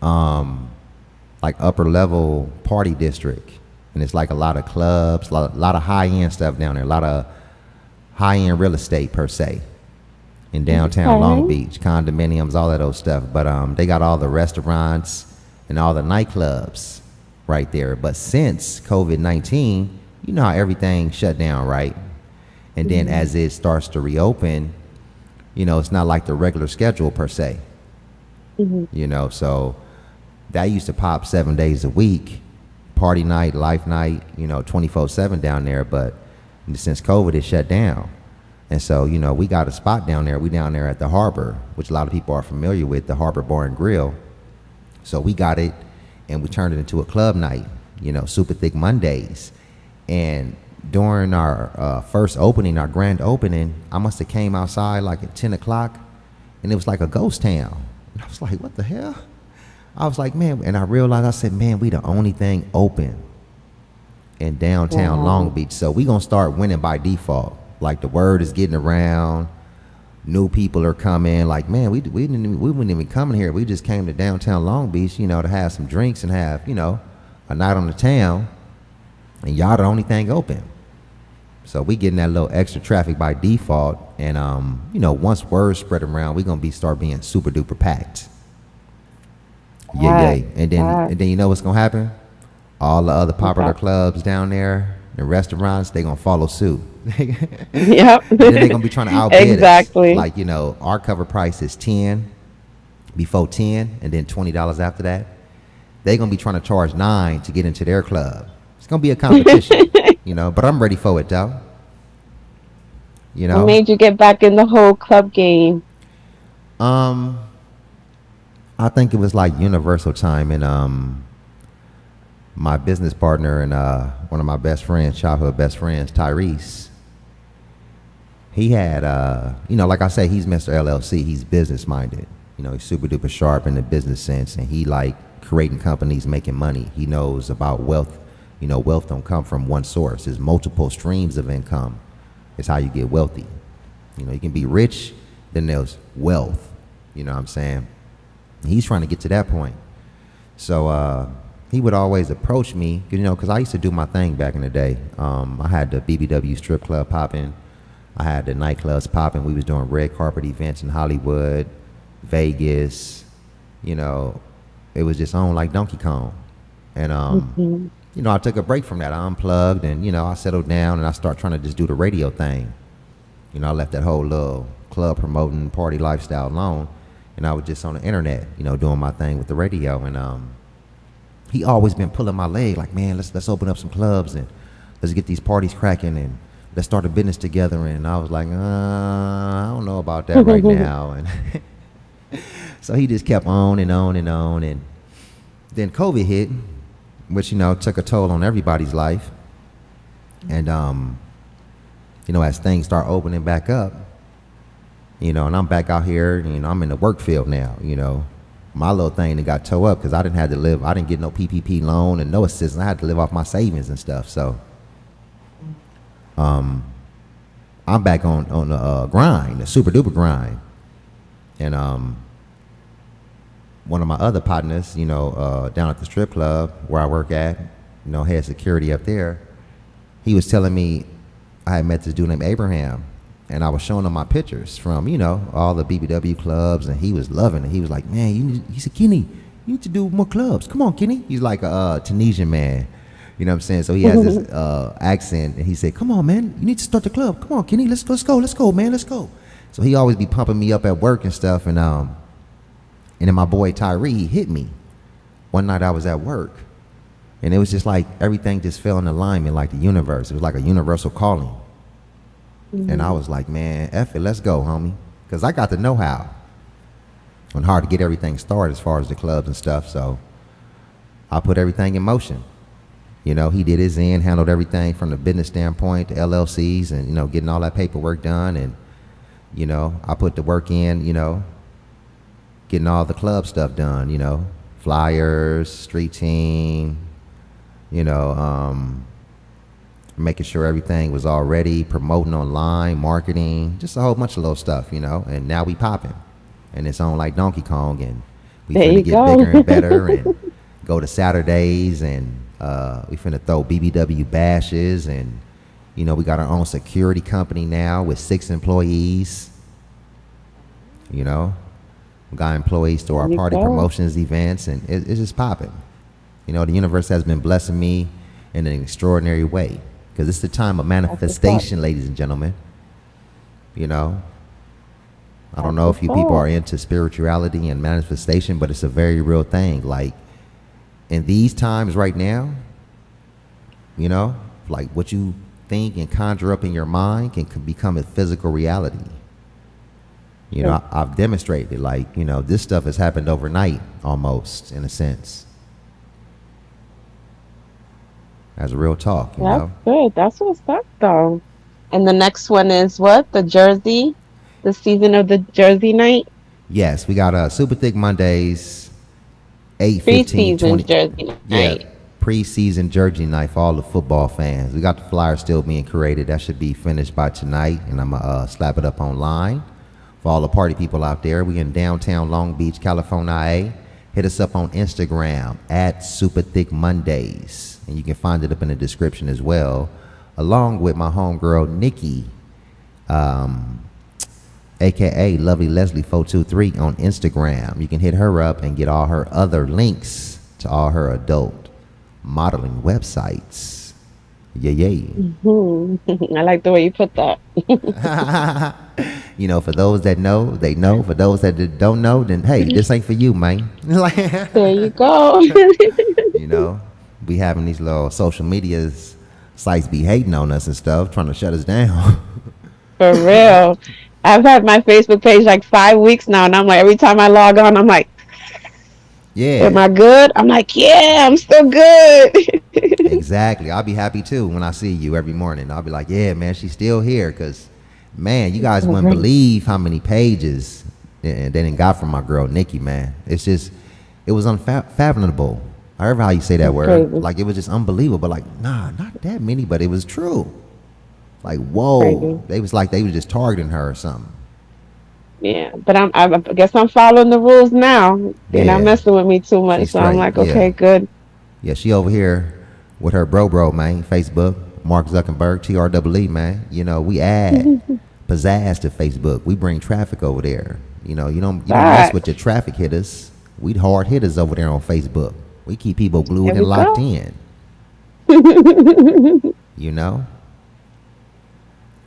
like upper level party district. And it's like a lot of clubs, a lot of high end stuff down there, a lot of high end real estate per se. In downtown Long Beach, condominiums, all of those stuff. But they got all the restaurants and all the nightclubs right there. But since COVID-19, you know how everything shut down, right? And then as it starts to reopen, you know, it's not like the regular schedule per se. You know, so that used to pop 7 days a week, party night, life night, you know, 24/7 down there. But since COVID, it shut down. And so, you know, we got a spot down there. We down there at the Harbor, which a lot of people are familiar with, the Harbor Bar and Grill. So we got it and we turned it into a club night, you know, SuperTh Mondays. And during our first opening, our grand opening, I must have came outside like at 10 o'clock and it was like a ghost town. And I was like, what the hell? I was like, man, and I realized, I said, man, we the only thing open in downtown Long Beach. So we gonna start winning by default. Like the word is getting around, new people are coming. Like, man, we wouldn't even come here. We just came to downtown Long Beach, you know, to have some drinks and have, you know, a night on the town. And y'all the only thing open. So we getting that little extra traffic by default. And you know, once word spread around, we gonna start being super duper packed. Yeah. And then you know what's gonna happen? All the other popular clubs down there and restaurants, they gonna follow suit. Yep. And then they gonna be trying to outbid Exactly. us. Like, you know, our cover price is 10 before 10 and then $20 after that. They gonna be trying to charge 9 to get into their club. It's gonna be a competition, you know, but I'm ready for it though. You know, What made you get back in the whole club game? I think it was like universal time, and my business partner and one of my best friends, childhood best friends, Tyrese, he had, you know, like I say, he's Mr. LLC. He's business minded. You know, he's super duper sharp in the business sense, and he like creating companies, making money. He knows about wealth. You know, wealth don't come from one source. There's multiple streams of income. It's how you get wealthy. You know, you can be rich, then there's wealth. You know what I'm saying? He's trying to get to that point. So he would always approach me, you know, because I used to do my thing back in the day. I had the BBW strip club popping. I had the nightclubs popping. We was doing red carpet events in Hollywood, Vegas. You know, it was just on like Donkey Kong. And, you know, I took a break from that. I unplugged and, you know, I settled down and I started trying to just do the radio thing. You know, I left that whole little club promoting party lifestyle alone. And I was just on the internet, you know, doing my thing with the radio. And he always been pulling my leg, like, man, let's open up some clubs and let's get these parties cracking and let's start a business together. And I was like, I don't know about that right now. And so he just kept on and on and on. And then COVID hit, which, you know, took a toll on everybody's life. And, you know, as things start opening back up, you know, and I'm back out here, you know, I'm in the work field now, you know. My little thing that got towed up because I didn't get no PPP loan and no assistance. I had to live off my savings and stuff. So I'm back on the grind, the super duper grind. And one of my other partners, you know, down at the strip club where I work at, you know, head security up there, he was telling me I had met this dude named Abraham. And I was showing him my pictures from, you know, all the BBW clubs, and he was loving it. He was like, man, he said, Kenny, you need to do more clubs. Come on, Kenny. He's like a Tunisian man. You know what I'm saying? So he has this accent, and he said, come on, man, you need to start the club. Come on, Kenny, let's go, man, let's go. So he always be pumping me up at work and stuff. And then my boy Tyree hit me. One night I was at work, and it was just like everything just fell in alignment, like the universe. It was like a universal calling. And I was like, man, F it, let's go, homie. Because I got the know-how on how to get everything started as far as the clubs and stuff. So I put everything in motion. You know, he did his end, handled everything from the business standpoint, the LLCs, and, you know, getting all that paperwork done. And, you know, I put the work in, you know, getting all the club stuff done, you know, flyers, street team, you know, making sure everything was all ready, promoting online, marketing, just a whole bunch of little stuff, you know. And now we popping, and it's on like Donkey Kong, and we There you finna get go. bigger and better, and go to Saturdays, and we finna throw BBW bashes, and you know, we got our own security company now with 6 employees. You know, we got employees to our There you party go. promotions events, and it's just popping. You know, the universe has been blessing me in an extraordinary way, because it's the time of manifestation, ladies and gentlemen. You know, I don't know if you people are into spirituality and manifestation, but it's a very real thing. Like in these times right now, you know, like what you think and conjure up in your mind can become a physical reality. You know, I've demonstrated, like, you know, this stuff has happened overnight almost, in a sense. As a real talk, you That's know. good. That's what's up, though. And the next one is what? The Jersey? The season of the Jersey night? Yes, we got SuperTh Mondays, 8, 15, Pre-season 20. Jersey Yeah, night. preseason Jersey night for all the football fans. We got the flyer still being created. That should be finished by tonight, and I'm going to slap it up online. For all the party people out there, we in downtown Long Beach, California. Hit us up on Instagram at SuperTh Mondays, and you can find it up in the description as well, along with my homegirl Nikki, aka Lovely Leslie 423 on Instagram. You can hit her up and get all her other links to all her adult modeling websites. Yeah. I like the way you put that. You know, for those that know, they know. For those that don't know, then hey, this ain't for you, man. There you go. You know, we having these little social media sites be hating on us and stuff, trying to shut us down. For real. I've had my Facebook page like 5 weeks now, and I'm like, every time I log on, I'm like, Yeah, am I good? I'm like, yeah, I'm still good. exactly. I'll be happy too when I see you every morning. I'll be like, yeah, man, she's still here, because man, you guys wouldn't believe how many pages they didn't got from my girl Nikki, man. It's just, it was unfathomable. However how you say that word. Crazy. Like, it was just unbelievable. Like, nah, not that many, but it was true. Like, whoa. Crazy. They was like they was just targeting her or something. Yeah, but I guess I'm following the rules now. They're Yeah. not messing with me too much, She's so I'm straight, like, okay, yeah. good. Yeah, she over here with her bro, man, Facebook, Mark Zuckerberg, TREE, man. You know, we add pizzazz to Facebook. We bring traffic over there. You know, you don't mess Right. with your traffic hitters. We hard hitters over there on Facebook. We keep people glued There and we locked go. in. You know?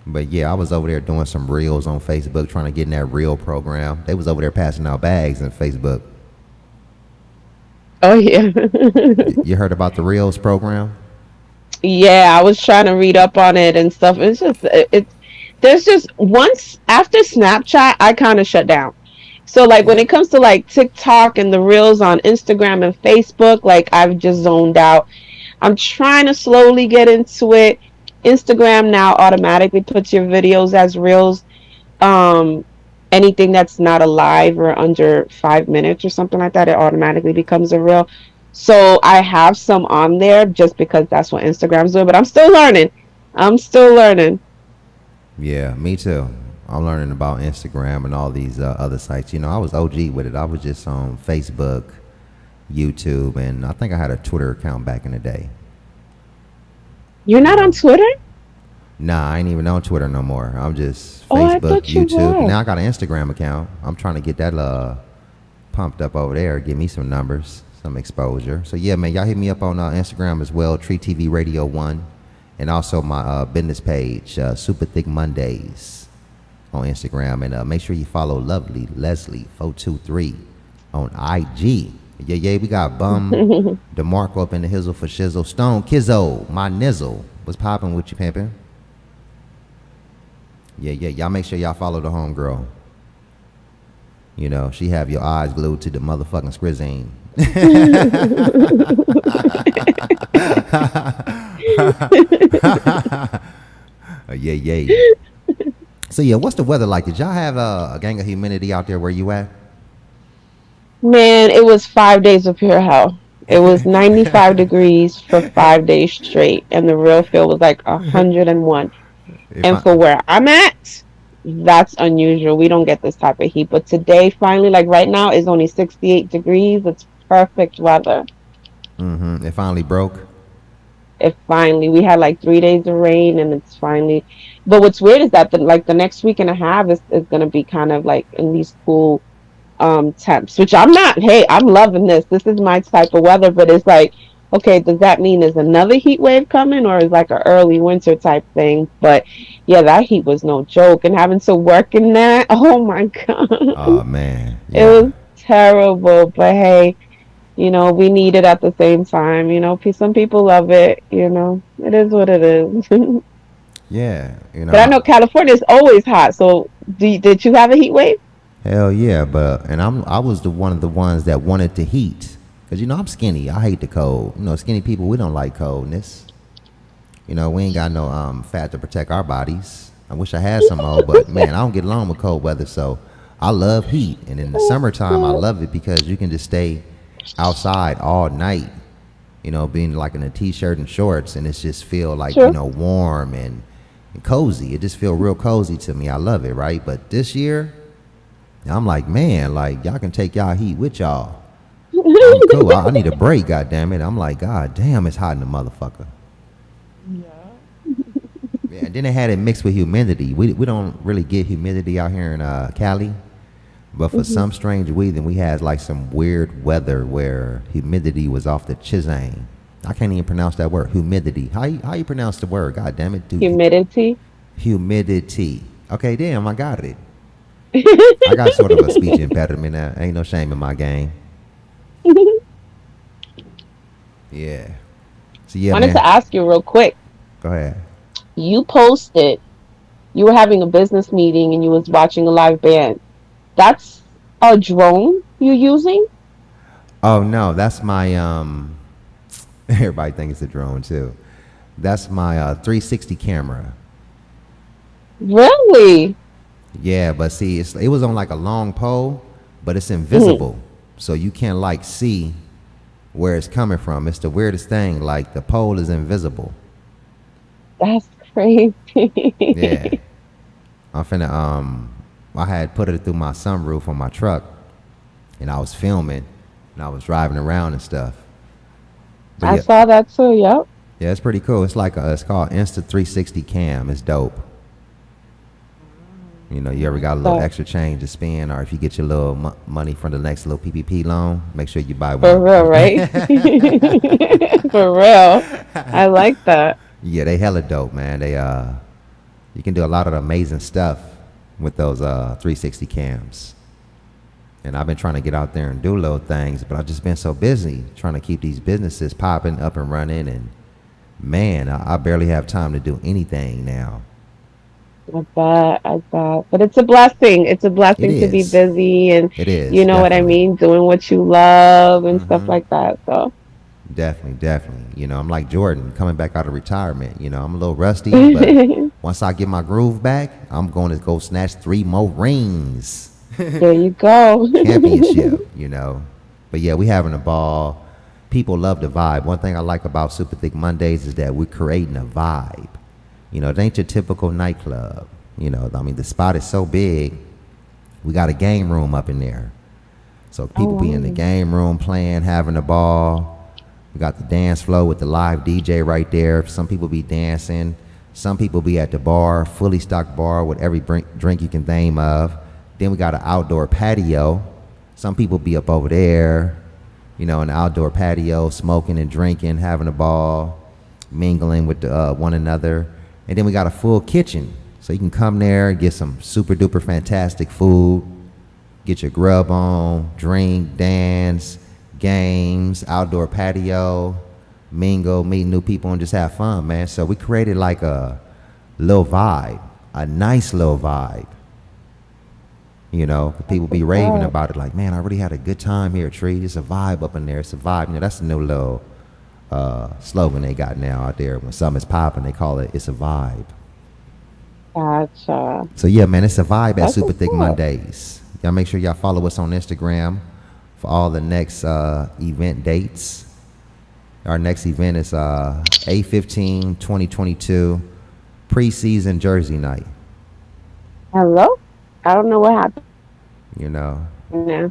But yeah, I was over there doing some reels on Facebook, trying to get in that reel program. They was over there passing out bags on Facebook. Oh yeah. You heard about the reels program? Yeah, I was trying to read up on it and stuff. It's just there's just once after Snapchat, I kind of shut down. So like when it comes to like TikTok and the reels on Instagram and Facebook, like I've just zoned out. I'm trying to slowly get into it. Instagram now automatically puts your videos as reels. Um, Anything that's not alive or under 5 minutes or something like that, it automatically becomes a reel. So I have some on there just because that's what Instagram's doing, but I'm still learning. I'm still learning. Yeah, me too. I'm learning about Instagram and all these other sites. You know, I was OG with it. I was just on Facebook, YouTube, and I think I had a Twitter account back in the day. You're not on Twitter? Nah, I ain't even on Twitter no more. I'm just Oh, I Facebook, thought you YouTube. were. Now I got an Instagram account. I'm trying to get that pumped up over there. Give me some numbers, some exposure. So yeah, man, y'all hit me up on Instagram as well, TreeTvRadio 1, and also my business page, SuperTh Mondays on Instagram. And make sure you follow Lovely Leslie 423 on IG. Yeah, we got Bum DeMarco up in the hizzle for shizzle. Stone Kizzo, my nizzle. What's popping with you, pimpin'? Yeah, y'all make sure y'all follow the homegirl. You know, she have your eyes glued to the motherfucking squizzine. Yeah. So yeah, what's the weather like? Did y'all have a gang of humidity out there where you at? Man, it was 5 days of pure hell. It was 95 degrees for 5 days straight, and the real feel was like 101. If And I, for where I'm at, that's unusual. We don't get this type of heat. But today, finally, like right now, is only 68 degrees. It's perfect weather. it finally broke. It finally, we had like 3 days of rain, and it's finally. But what's weird is that the next week and a half is gonna be kind of like in these cool temps, which I'm not. Hey, I'm loving this. This is my type of weather. But it's like, okay, does that mean there's another heat wave coming, or is like an early winter type thing? But yeah, that heat was no joke, and having to work in that, oh my god, Oh man, it yeah, was terrible. But hey, we need it at the same time. Some people love it. It is what it is. yeah. But I know California is always hot. So did you have a heat wave? Hell yeah, but and I was the one of the ones that wanted the heat, cause I'm skinny. I hate the cold. Skinny people, we don't like coldness. We ain't got no fat to protect our bodies. I wish I had some more, but man, I don't get along with cold weather. So I love heat, and in the summertime, I love it because you can just stay outside all night. Being like in a t-shirt and shorts, and it's just feel like True. warm and cozy. It just feel real cozy to me. I love it, right? But this year, I'm like, man, like y'all can take y'all heat with y'all. I'm cool. I need a break, god damn it. I'm like, god damn, it's hot in the motherfucker. Yeah, and then they had it mixed with humidity. We don't really get humidity out here in Cali, but for some strange reason, we had like some weird weather where humidity was off the chisang. I can't even pronounce that word, humidity. How you pronounce the word? God damn it, dude. Humidity. Humidity. Okay, damn, I got it. I got sort of a speech impediment. Ain't no shame in my game. Yeah. So yeah, Wanted man. to ask you real quick. Go ahead. You posted you were having a business meeting and you was watching a live band. That's a drone you using? Oh no, that's my everybody thinks it's a drone too. That's my 360 camera. Really? Yeah, but see, it was on like a long pole, but it's invisible, so you can't like see where it's coming from. It's the weirdest thing. Like the pole is invisible. That's crazy. Yeah, I'm finna I had put it through my sunroof on my truck, and I was filming, and I was driving around and stuff. But I yeah, saw that too. Yep. yeah, it's pretty cool. It's like it's called Insta360 Cam. It's dope. You ever got a little extra change to spend, or if you get your little money from the next little PPP loan, make sure you buy one. For real, right? For real. I like that. Yeah, they hella dope, man. They you can do a lot of amazing stuff with those 360 cams. And I've been trying to get out there and do little things, but I've just been so busy trying to keep these businesses popping up and running, and man, I barely have time to do anything now. I bet. But it's a blessing. It's a blessing to be is. busy and It is. you know what I definitely. mean, doing what you love and stuff like that. So Definitely. I'm like Jordan coming back out of retirement. I'm a little rusty, but once I get my groove back, I'm going to go snatch 3 more rings. there you go. Championship. But yeah, we having a ball. People love the vibe. One thing I like about SuperTh Mondays is that we're creating a vibe. It ain't your typical nightclub. The spot is so big. We got a game room up in there. So people be in the game room playing, having a ball. We got the dance floor with the live DJ right there. Some people be dancing. Some people be at the bar, fully stocked bar with every drink you can name of. Then we got an outdoor patio. Some people be up over there, in the outdoor patio, smoking and drinking, having a ball, mingling with one another. And then we got a full kitchen. So you can come there and get some super duper fantastic food, get your grub on, drink, dance, games, outdoor patio, mingle, meet new people, and just have fun, man. So we created like a little vibe, a nice little vibe. People be raving about it like, man, I really had a good time here, Tree. It's a vibe up in there. It's a vibe. That's a new little slogan they got now out there. When something's popping, they call it, it's a vibe. Gotcha. So yeah, man, it's a vibe at That's SuperTh what's up. Mondays. Y'all make sure y'all follow us on Instagram. for all the next event dates. Our next event is 8/15/2022 preseason Jersey night. Hello? I don't know what happened. You know, No.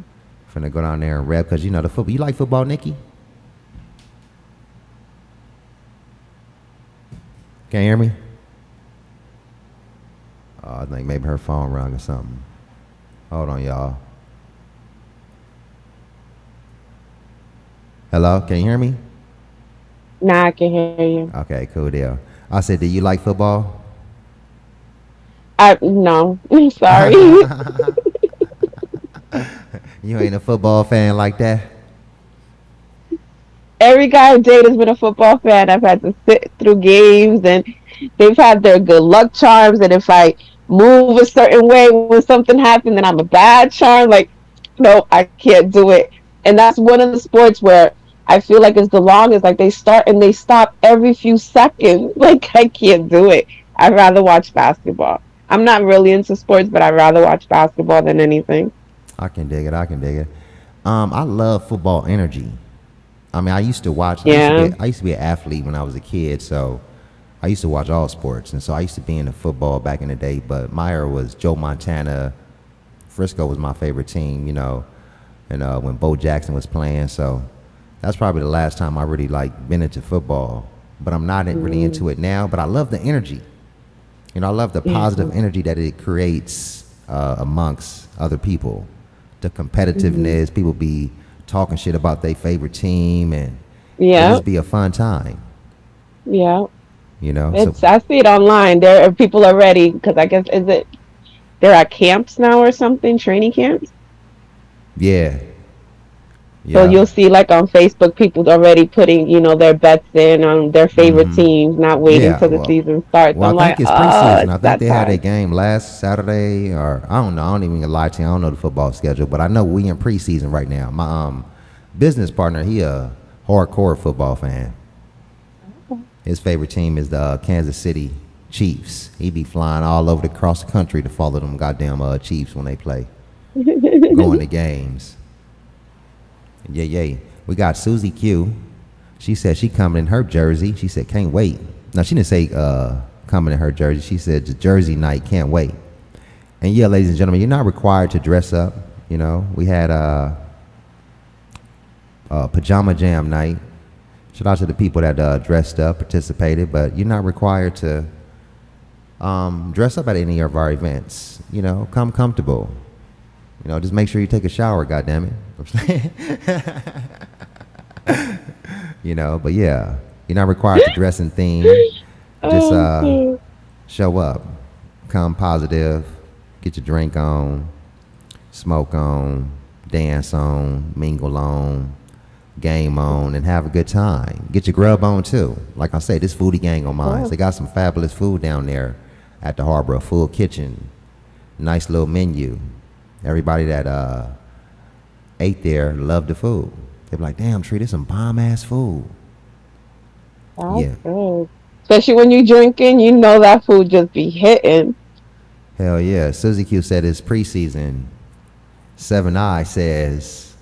finna go down there and rep because you know the football. You like football, Nikki? Can you hear me? Oh, I think maybe her phone rung or something. Hold on, y'all. Hello, can you hear me? Nah, I can hear you. Okay, cool deal. I said, do you like football? No. Sorry. You ain't a football fan like that? Every guy I date has been a football fan. I've had to sit through games, and they've had their good luck charms. And if I move a certain way when something happens, then I'm a bad charm. Like, no, I can't do it. And that's one of the sports where I feel like it's the longest. Like, they start and they stop every few seconds. Like, I can't do it. I'd rather watch basketball. I'm not really into sports, but I'd rather watch basketball than anything. I can dig it. I can dig it. I love football energy. I mean, I used to watch. Yeah. I used to be an athlete when I was a kid, so I used to watch all sports, and so I used to be into football back in the day. But my era was Joe Montana. Frisco was my favorite team, you know, and when Bo Jackson was playing. So that's probably the last time I really like been into football. But I'm not really into it now. But I love the energy. You know, I love the positive energy that it creates amongst other people. The competitiveness, people be talking shit about their favorite team, and it just be a fun time. Yeah. You know, I see it online. There are people already, because I guess they're at camps now or something, training camps. Yeah. So you'll see like on Facebook, people already putting, their bets in on their favorite teams, not waiting till the season starts. Well, I'm I think it's like, preseason. I it's think they had a time. game last Saturday, or I don't know. I don't even gonna lie to you. I don't know the football schedule, but I know we in preseason right now. My business partner, he a hardcore football fan. His favorite team is the Kansas City Chiefs. He be flying all over across the country to follow them goddamn Chiefs when they play, going to games. Yeah. We got Susie Q. She said she coming in her jersey. She said can't wait. Now she didn't say coming in her jersey. She said the Jersey night, can't wait. And yeah, ladies and gentlemen, you're not required to dress up. You know, we had pajama jam night. Shout out to the people that dressed up, participated, but you're not required to dress up at any of our events. You know, come comfortable. You know, just make sure you take a shower, goddammit. You know, but yeah, you're not required to dress in theme. Just show up, come positive, get your drink on, smoke on, dance on, mingle on, game on, and have a good time. Get your grub on too. Like I say, this foodie gang on mine. They got some fabulous food down there at the harbor, a full kitchen, nice little menu. Everybody that ate there loved the food. They be like, damn, Tree, this some bomb ass food. That's good. Especially when you're drinking, that food just be hitting. Hell yeah. Susie Q said it's preseason. 7I says,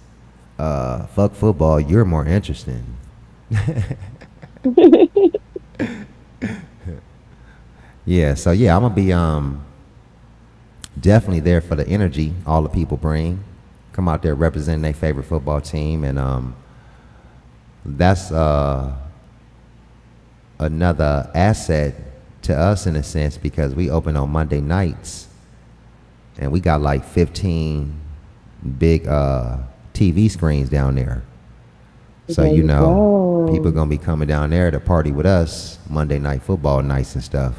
fuck football, you're more interesting. Yeah, so yeah, I'm gonna be definitely there for the energy all the people bring. Come out there representing their favorite football team, and that's another asset to us in a sense, because we open on Monday nights and we got like 15 big TV screens down there. So people gonna be coming down there to party with us Monday night football nights and stuff.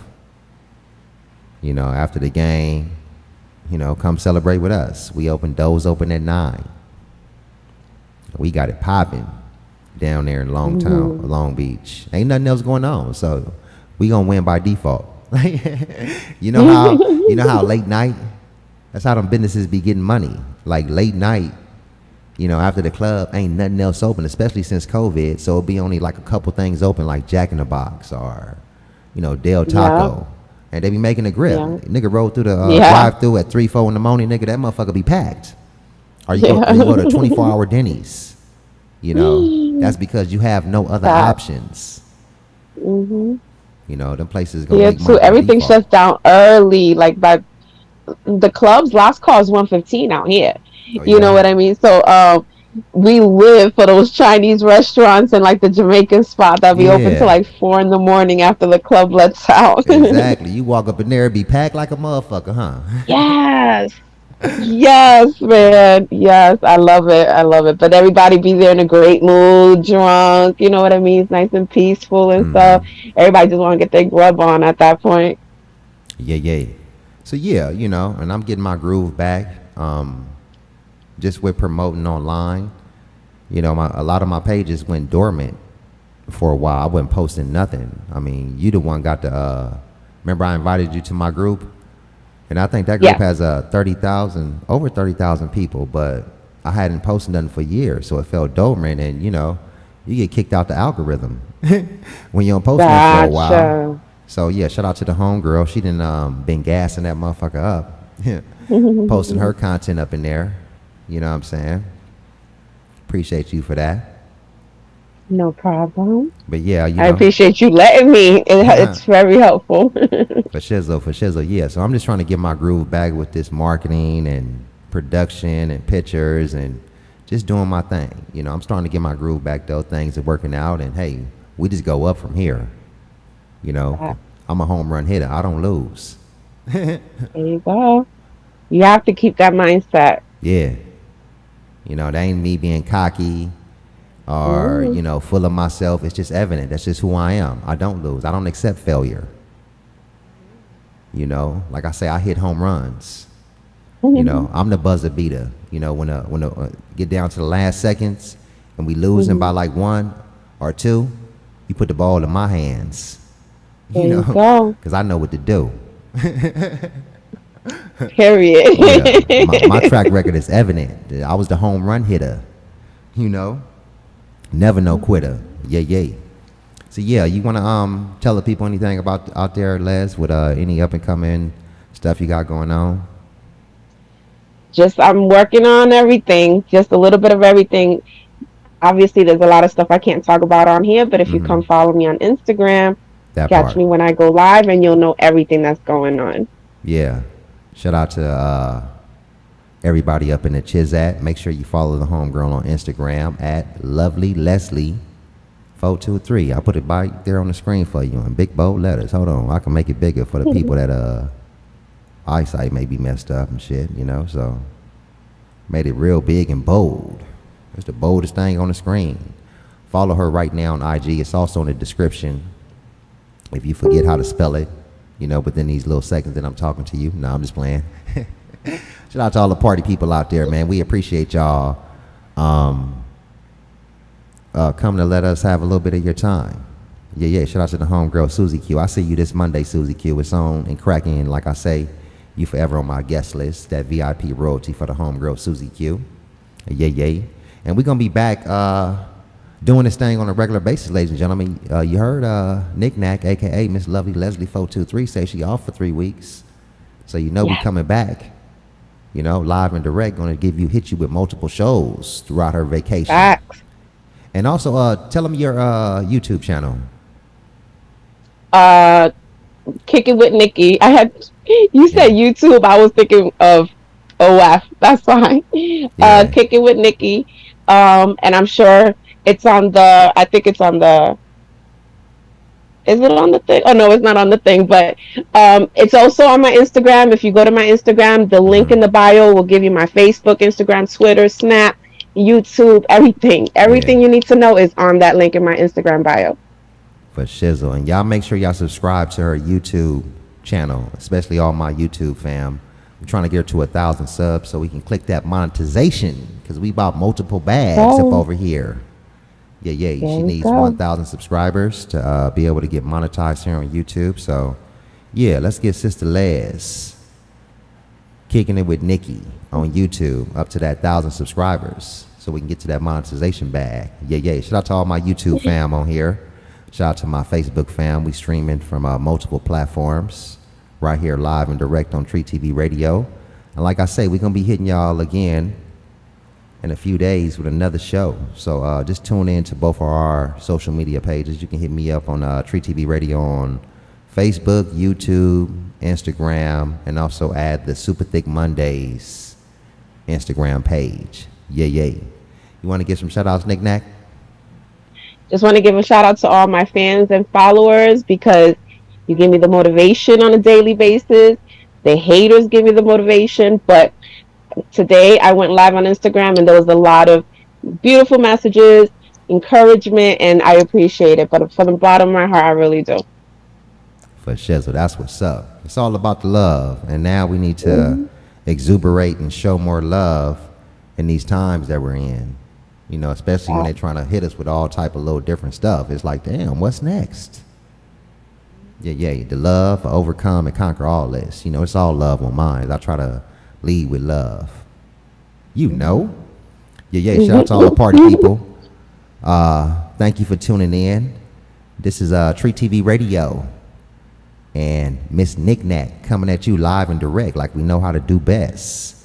After the game, come celebrate with us. Doors open at 9. We got it popping down there in Long Beach. Ain't nothing else going on, so we gonna win by default. You know how late night, that's how them businesses be getting money. Like late night, after the club, ain't nothing else open, especially since COVID. So it'll be only like a couple things open, like Jack in the Box or Del Taco. And they be making a grip. Nigga roll through the drive-through at 3-4 in the morning, nigga, that motherfucker be packed. Or you go to 24-hour Denny's. You know, that's because you have no other options. Mm-hmm. You know, them places gonna Yeah, make too. money by Everything default. shuts down early. Like by the clubs, last call is 1:15 out here. Oh You know yeah, what I mean? So we live for those Chinese restaurants and like the Jamaican spot that be open till yeah, like 4 in the morning after the club lets out. exactly. You walk up in there, it be packed like a motherfucker, huh? Yes. Yes, man. Yes, I love it. I love it. But everybody be there in a great mood, drunk. You know what I mean? It's nice and peaceful and stuff. Everybody just want to get their grub on at that point. Yeah, yeah. So yeah, you know, and I'm getting my groove back. Just with promoting online. You know, a lot of my pages went dormant for a while. I wasn't posting nothing. I mean, you the one got the. Remember, I invited you to my group, and I think that group has over 30,000 people. But I hadn't posted nothing for years, so it felt dormant. And you know, you get kicked out the algorithm when you don't post nothing for a while. So yeah, shout out to the homegirl. She done been gassing that motherfucker up, posting her content up in there. You know what I'm saying? Appreciate you for that. No problem. But yeah, you I know, appreciate you letting me. It's very helpful. for shizzle, yeah. So I'm just trying to get my groove back with this marketing and production and pictures and just doing my thing. You know, I'm starting to get my groove back though. Things are working out, and hey, we just go up from here. You know, I'm a home run hitter. I don't lose. There you go. You have to keep that mindset. Yeah. You know, that ain't me being cocky or, you know, full of myself. It's just evident. That's just who I am. I don't lose. I don't accept failure. You know, like I say, I hit home runs. You know, I'm the buzzer beater. You know, when get down to the last seconds and we losing by like 1 or 2, you put the ball in my hands. There you know, because I know what to do. Period. Yeah, my track record is evident. I was the home run hitter, you know, never no quitter. Yeah. So yeah, you want to tell the people anything about out there, Les, with any up and coming stuff you got going on? Just I'm working on everything, just a little bit of everything. Obviously, there's a lot of stuff I can't talk about on here, but if you come follow me on Instagram, catch me when I go live, and you'll know everything that's going on. Yeah. Shout out to everybody up in the Chizat. Make sure you follow the homegirl on Instagram at LovelyLeslie423. I put it right there on the screen for you in big bold letters. Hold on, I can make it bigger for the people that eyesight may be messed up and shit, you know. So made it real big and bold. It's the boldest thing on the screen. Follow her right now on IG. It's also in the description. If you forget how to spell it, you know, within these little seconds that I'm talking to you. No, I'm just playing. Shout out to all the party people out there, man. We appreciate y'all coming to let us have a little bit of your time. Yeah. Shout out to the homegirl, Susie Q. I see you this Monday, Susie Q. It's on and cracking. Like I say, you forever on my guest list. That VIP royalty for the homegirl, Susie Q. Yeah. And we're going to be back doing this thing on a regular basis, ladies and gentlemen. You heard Nick Knack, a.k.a. Miss Lovely Leslie 423, say she off for 3 weeks. So you know we coming back, you know, live and direct, going to hit you with multiple shows throughout her vacation. Facts. And also, tell them your YouTube channel. Kick It with Nikki. You said YouTube. I was thinking of OF. That's fine. Kick It with Nikki. And I'm sure it's on I think it's on is it on the thing? Oh no, it's not on the thing, but it's also on my Instagram. If you go to my Instagram, the link in the bio will give you my Facebook, Instagram, Twitter, Snap, YouTube, everything. Everything you need to know is on that link in my Instagram bio. For shizzle. And y'all make sure y'all subscribe to her YouTube channel, especially all my YouTube fam. I'm trying to get her to 1,000 subs so we can click that monetization, because we bought multiple bags up over here. Yeah. She needs 1,000 subscribers to be able to get monetized here on YouTube. So, yeah, let's get Sister Les kicking it with Nikki on YouTube up to that 1,000 subscribers so we can get to that monetization bag. Yeah. Shout out to all my YouTube fam on here. Shout out to my Facebook fam. We streaming from multiple platforms right here live and direct on TreeTvRadio. And like I say, we're going to be hitting y'all again in a few days with another show. So just tune in to both of our social media pages. You can hit me up on TreeTvRadio on Facebook, YouTube, Instagram, and also add the SuperTh Mondays Instagram page. Yeah. You want to give some shout outs, Nick Nack? Just want to give a shout out to all my fans and followers because you give me the motivation on a daily basis. The haters give me the motivation. But today I went live on Instagram and there was a lot of beautiful messages, encouragement, and I appreciate it. But from the bottom of my heart, I really do. For shizzle, that's what's up. It's all about the love. And now we need to exuberate and show more love in these times that we're in. You know, especially when they're trying to hit us with all type of little different stuff. It's like, damn, what's next? Yeah, the love, overcome and conquer all this. You know, it's all love on mine. I try to lead with love. You know. Yeah, shout out to all the party people. Thank you for tuning in. This is TreeTvRadio. And Miss Nick Nack coming at you live and direct like we know how to do best.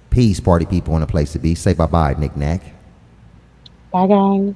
Peace, party people, and a place to be. Say bye-bye, Nick Nack. Bye, guys.